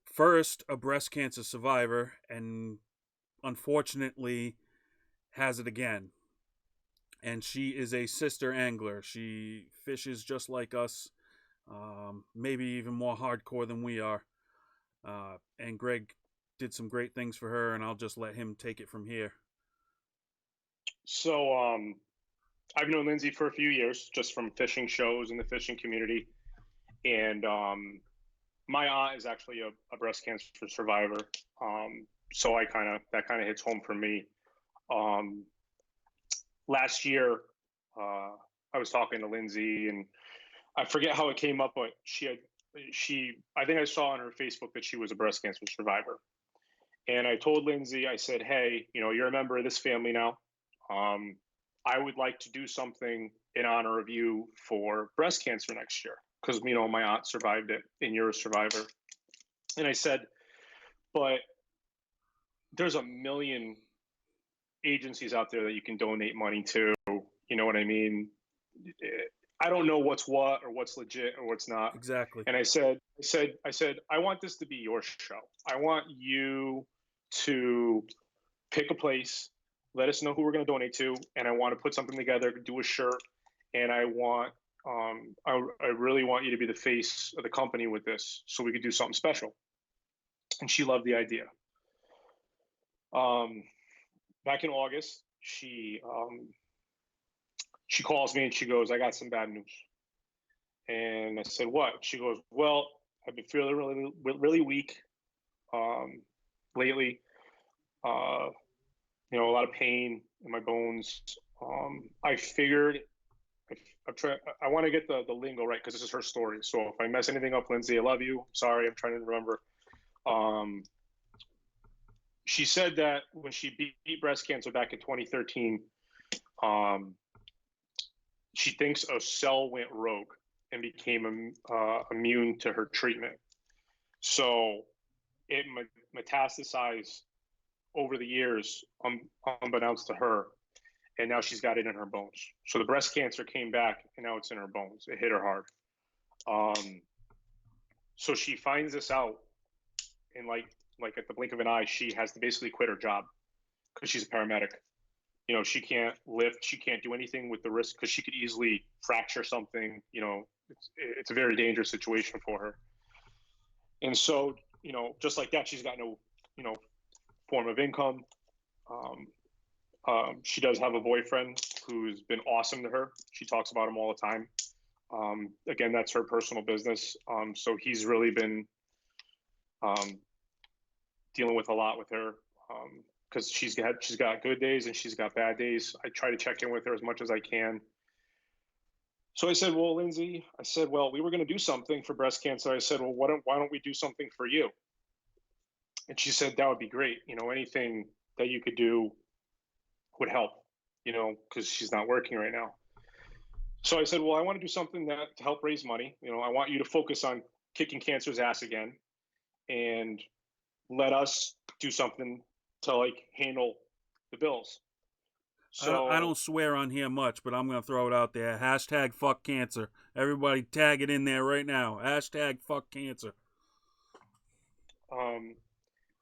first a breast cancer survivor and unfortunately has it again. And she is a sister angler. She fishes just like us, maybe even more hardcore than we are. And Greg did some great things for her, and I'll just let him take it from here. So, I've known Lindsay for a few years, just from fishing shows in the fishing community, and my aunt is actually a breast cancer survivor. So that kind of hits home for me. Um, Last year, I was talking to Lindsay, and I forget how it came up, but I think I saw on her Facebook that she was a breast cancer survivor. And I told Lindsay, I said, hey, you're a member of this family now. Um, I would like to do something in honor of you for breast cancer next year because, my aunt survived it and you're a survivor. And I said, but there's a million agencies out there that you can donate money to. You know what I mean? I don't know what's what or what's legit or what's not. Exactly. And I said, I want this to be your show. I want you to pick a place, let us know who we're going to donate to, and I want to put something together, do a shirt, and I really want you to be the face of the company with this, so we could do something special. And she loved the idea. Back in August, she calls me and she goes, "I got some bad news." And I said, "What?" She goes, "Well, I've been feeling really, really weak lately. A lot of pain in my bones. I figured I want to get the lingo right because this is her story. So if I mess anything up, Lindsay, I love you. Sorry, I'm trying to remember." She said that when she beat breast cancer back in 2013, she thinks a cell went rogue and became immune to her treatment. So it metastasized over the years, unbeknownst to her. and now she's got it in her bones. So the breast cancer came back, and now it's in her bones. It hit her hard. So she finds this out, and like at the blink of an eye, she has to basically quit her job because she's a paramedic. She can't lift, she can't do anything with the wrist because she could easily fracture something. It's a very dangerous situation for her. And so, just like that, she's got no, form of income. She does have a boyfriend who's been awesome to her. She talks about him all the time. Again, that's her personal business. So he's really been dealing with a lot with her because she's got good days and she's got bad days. I try to check in with her as much as I can. So I said, well, Lindsay, we were going to do something for breast cancer. I said, well, why don't we do something for you? And she said, that would be great. Anything that you could do would help, because she's not working right now. So I said, well, I want to do something to help raise money. I want you to focus on kicking cancer's ass again and let us do something to handle the bills. So I don't swear on here much, but I'm going to throw it out there. Hashtag fuck cancer. Everybody tag it in there right now. Hashtag fuck cancer.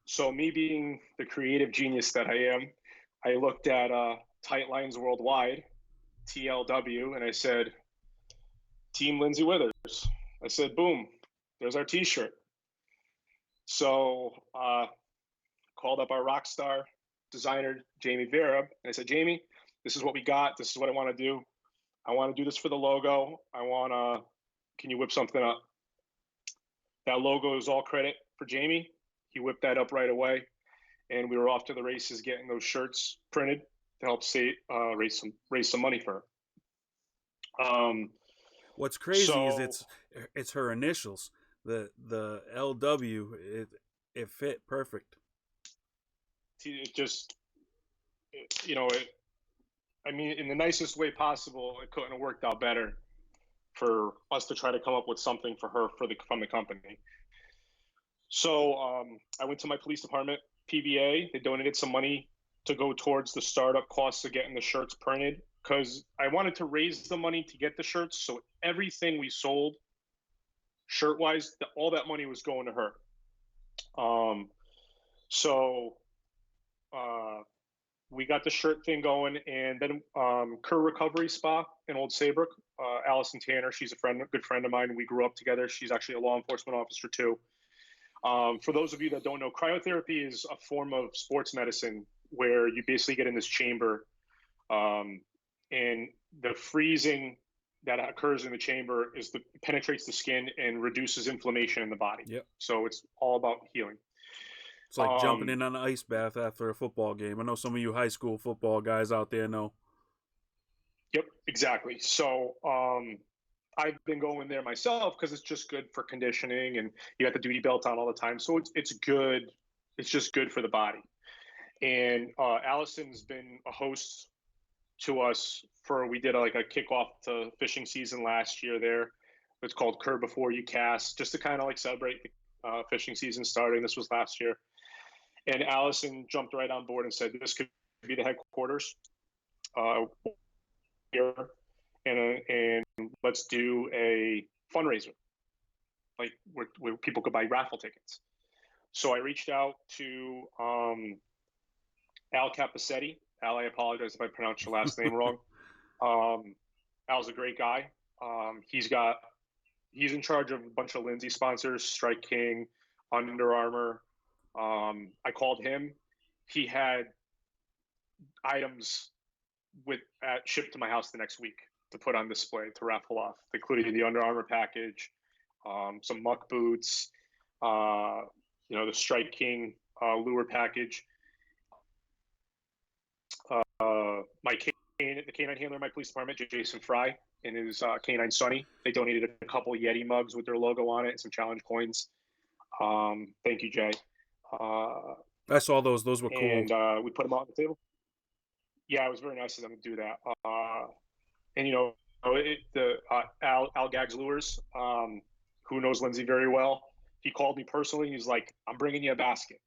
So me being the creative genius that I am, I looked at Tight Lines Worldwide, TLW, and I said, Team Lindsay Withers. I said, boom, there's our t-shirt. So called up our rock star designer, Jamie Vera, and I said, Jamie, this is what we got. This is what I want to do. I want to do this for the logo. Can you whip something up? That logo is all credit for Jamie. He whipped that up right away. And we were off to the races getting those shirts printed to help raise some money for her. What's crazy is it's her initials. The LW, it fit perfect. It just, in the nicest way possible, it couldn't have worked out better for us to try to come up with something for her from the company. So I went to my police department, PBA. They donated some money to go towards the startup costs of getting the shirts printed because I wanted to raise the money to get the shirts. So everything we sold shirt-wise, all that money was going to her. We got the shirt thing going, and then Kerr Recovery Spa in Old Saybrook, Allison Tanner, she's a good friend of mine. We grew up together. She's actually a law enforcement officer too. For those of you that don't know, cryotherapy is a form of sports medicine where you basically get in this chamber, and the freezing that occurs in the chamber penetrates the skin and reduces inflammation in the body. Yep. So it's all about healing. It's like jumping in an ice bath after a football game. I know some of you high school football guys out there know. Yep, exactly. So I've been going there myself because it's just good for conditioning, and you got the duty belt on all the time. So it's good. It's just good for the body. And Allison's been a host to us we did a kickoff to fishing season last year there. It's called Curb Before You Cast, just to kind of celebrate fishing season starting. This was last year. And Allison jumped right on board and said, this could be the headquarters here, and let's do a fundraiser, where people could buy raffle tickets. So I reached out to Al Capacetti. Al, I apologize if I pronounced your last name wrong. Al's a great guy. He's in charge of a bunch of Lindsay sponsors, Strike King, Under Armour. I called him. He had items shipped to my house the next week to put on display to raffle off, including the Under Armour package, some muck boots, the Strike King lure package. The canine handler in my police department, Jason Fry, and his canine Sonny, they donated a couple Yeti mugs with their logo on it and some challenge coins. Thank you, Jay. I saw those. Those were cool. And we put them on the table. Yeah, it was very nice of them to do that. Al Gags Lures, who knows Lindsay very well, he called me personally. He's like, I'm bringing you a basket.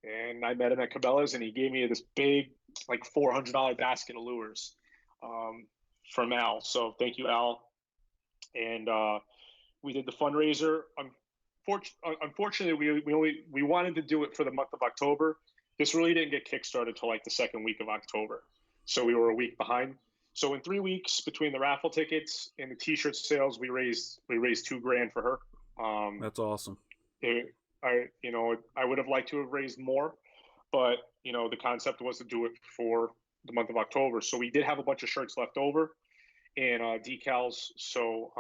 And I met him at Cabela's, and he gave me this big like $400 basket of lures from Al. So thank you, Al. And we did the fundraiser. Unfortunately, we wanted to do it for the month of October. This really didn't get kickstarted until like the second week of October, so we were a week behind. So in 3 weeks between the raffle tickets and the T-shirt sales, we raised $2,000 for her. That's awesome. I would have liked to have raised more, but the concept was to do it for the month of October. So we did have a bunch of shirts left over and decals. So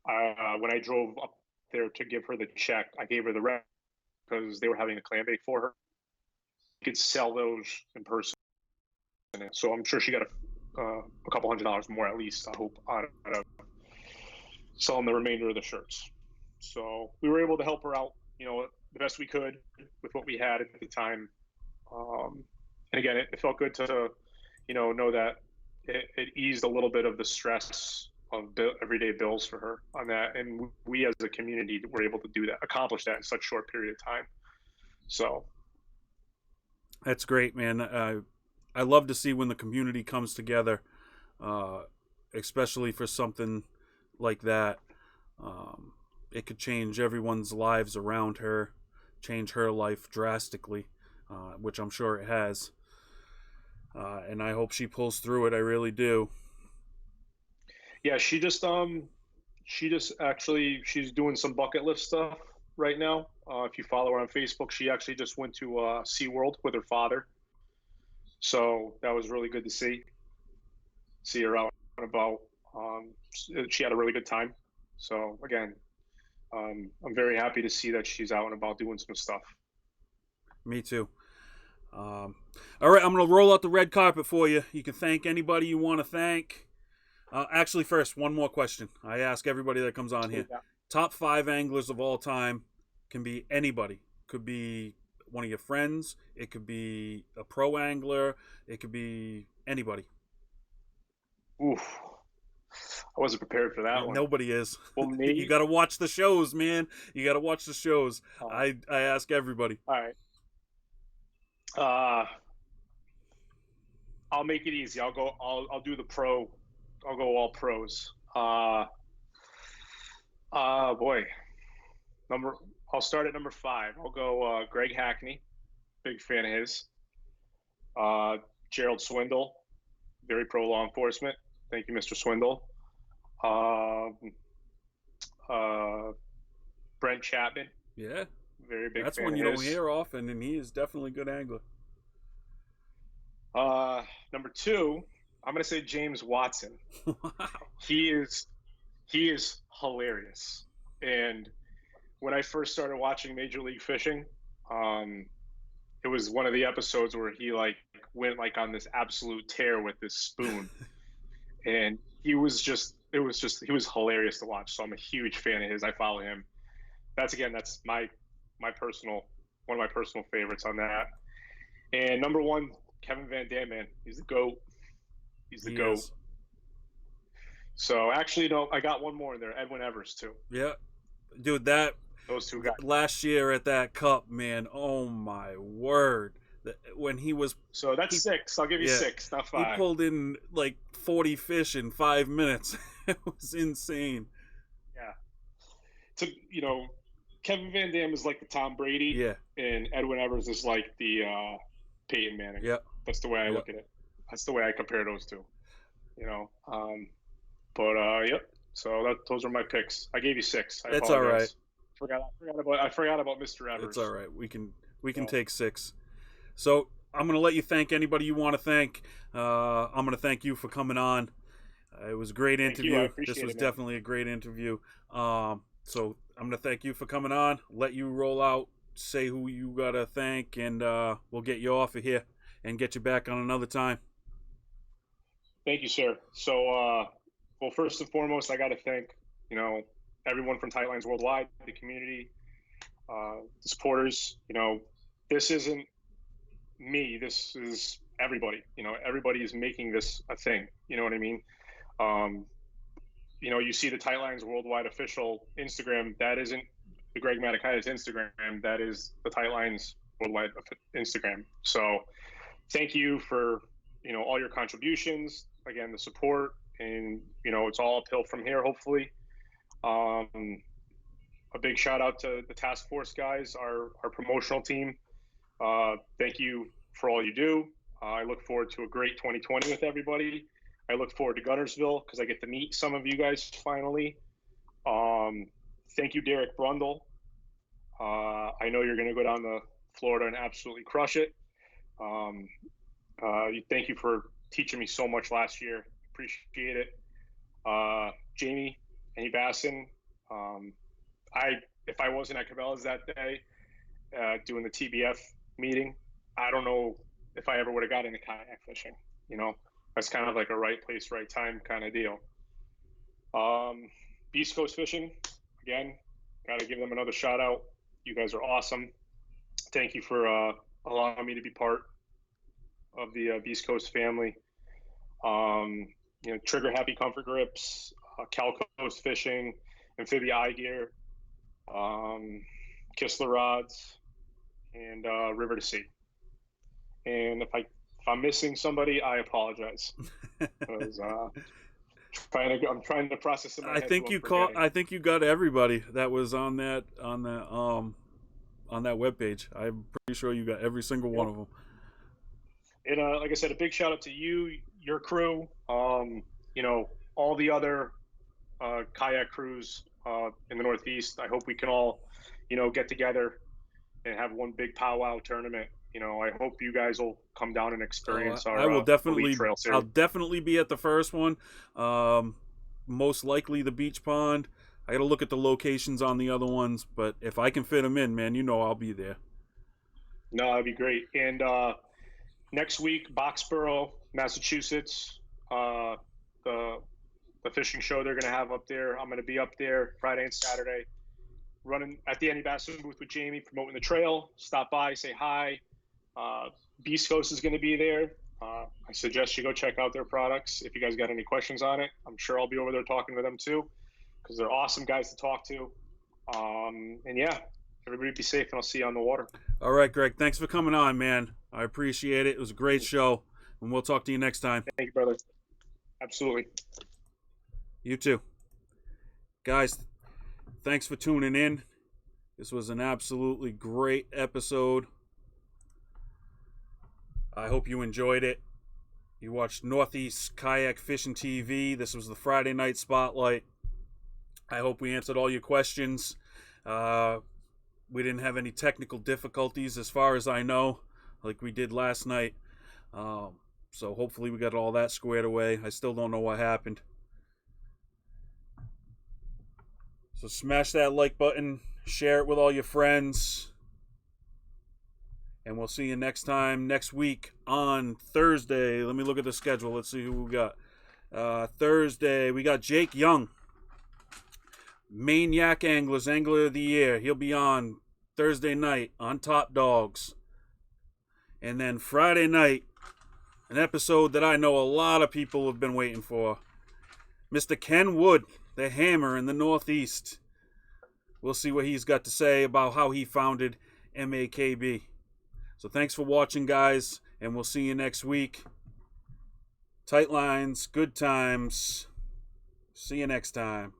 when I drove up there to give her the check, I gave her the rest because they were having a clam bake for her. You could sell those in person, so I'm sure she got a couple $100 more at least. I hope out of selling the remainder of the shirts. So we were able to help her out, the best we could with what we had at the time. And again, it felt good to, know that it eased a little bit of the stress of everyday bills for her on that. And we as a community were able to do that, accomplish that in such a short period of time. So. That's great, man. I love to see when the community comes together, especially for something like that. It could change everyone's lives around her, change her life drastically, which I'm sure it has. And I hope she pulls through it. I really do. Yeah, she's doing some bucket list stuff right now. If you follow her on Facebook, she actually just went to SeaWorld with her father. So that was really good to see her out and about. She had a really good time. So again, I'm very happy to see that she's out and about doing some stuff. Me too. All right, I'm going to roll out the red carpet for you. You can thank anybody you want to thank. Actually, first, one more question. I ask everybody that comes on here. Yeah. Top 5 anglers of all time. Can be anybody. Could be one of your friends. It could be a pro angler. It could be anybody. Oof. I wasn't prepared for that one. Nobody is. Well, me. You got to watch the shows, man. You got to watch the shows. I ask everybody. All right. I'll make it easy. I'll do the pro. I'll go all pros. Boy. I'll start at number 5. I'll go Greg Hackney. Big fan of his. Gerald Swindle. Very pro law enforcement. Thank you, Mr. Swindle. Brent Chapman. Yeah. Very big. That's fan one of you his. don't hear often, and he is definitely a good angler. Number 2, I'm gonna say James Watson. Wow. He is hilarious. And when I first started watching Major League Fishing, it was one of the episodes where he went on this absolute tear with this spoon, and he was hilarious to watch. So I'm a huge fan of his. I follow him. That's my personal one of my personal favorites on that. And number 1, Kevin Van Dam, man. He's the GOAT. He's the GOAT. Is. So actually, no, I got one more in there. Edwin Evers too. Yeah, dude, those 2 guys. Last year at that cup, man. Oh my word! When he was. So that's 6. I'll give you 6, not 5. He pulled in 40 fish in 5 minutes. It was insane. Yeah. Kevin Van Dam is like the Tom Brady. Yeah. And Edwin Evers is like the Peyton Manning. Yeah. That's the way I look at it. That's the way I compare those 2. Yep. So those are my picks. I gave you 6. That's all right. I forgot about Mr. Evers. It's all right. We can take 6. So I'm gonna let you thank anybody you want to thank. I'm gonna thank you for coming on. It was a great interview. This was definitely a great interview. So I'm gonna thank you for coming on. Let you roll out, say who you gotta thank, and we'll get you off of here and get you back on another time. Thank you, sir. So, well, first and foremost, I got to thank, everyone from Tightlines Worldwide, the community, the supporters. This isn't me. This is everybody. Everybody is making this a thing. You know what I mean? You see the Tightlines Worldwide official Instagram. That isn't the Greg Matakaetis Instagram. That is the Tightlines World Wide Instagram. So thank you for, all your contributions, again, the support, and, it's all uphill from here, hopefully. A big shout out to the task force guys, our promotional team. Thank you for all you do. I look forward to a great 2020 with everybody. I look forward to Gunnersville because I get to meet some of you guys finally. Thank you, Derek Brundle. I know you're going to go down to Florida and absolutely crush it. Thank you for teaching me so much last year. Appreciate it. Jamie, Annie Basson. If I wasn't at Cabela's that day doing the TBF meeting, I don't know if I ever would have got into kayak fishing. That's kind of like a right place, right time kind of deal. Beast Coast Fishing, again, got to give them another shout out. You guys are awesome. Thank you for allowing me to be part of the Beast Coast family. Trigger Happy Comfort Grips, Cal Coast Fishing, Amphibia Eye Gear, Kistler Rods, and River to Sea. And if I'm missing somebody, I apologize. Because I'm trying to process in my head. I think you got everybody that was on that webpage. I'm pretty sure you got every single one of them. And like I said, a big shout out to you, your crew, all the other kayak crews in the Northeast. I hope we can all, get together and have one big powwow tournament. I hope you guys will come down and experience our Elite Trail Series. I'll definitely be at the first one. Most likely the Beach Pond. I got to look at the locations on the other ones, but if I can fit them in, man, I'll be there. No, that'd be great. And next week, Boxborough, Massachusetts, the fishing show they're going to have up there. I'm going to be up there Friday and Saturday, running at the Annie Basson booth with Jamie, promoting the trail. Stop by, say hi. Beast Coast is going to be there. I suggest you go check out their products. If you guys got any questions on it, I'm sure I'll be over there talking to them too, because they're awesome guys to talk to. And yeah, everybody be safe, and I'll see you on the water. All right, Greg. Thanks for coming on, man. I appreciate it. It was a great show, and we'll talk to you next time. Thank you, brother. Absolutely. You too. Guys, thanks for tuning in. This was an absolutely great episode. I hope you enjoyed it. You watched Northeast Kayak Fishing TV. This was the Friday night spotlight. I hope we answered all your questions. We didn't have any technical difficulties as far as I know, like we did last night. So hopefully we got all that squared away. I still don't know what happened. So smash that like button, share it with all your friends. And we'll see you next time, next week on Thursday. Let me look at the schedule. Let's see who we got. Thursday, we got Jake Young, Maniac Anglers, Angler of the Year. He'll be on Thursday night on Top Dogs. And then Friday night, an episode that I know a lot of people have been waiting for. Mr. Ken Wood, the Hammer in the Northeast. We'll see what he's got to say about how he founded MAKB. So thanks for watching, guys, and we'll see you next week. Tight lines, good times. See you next time.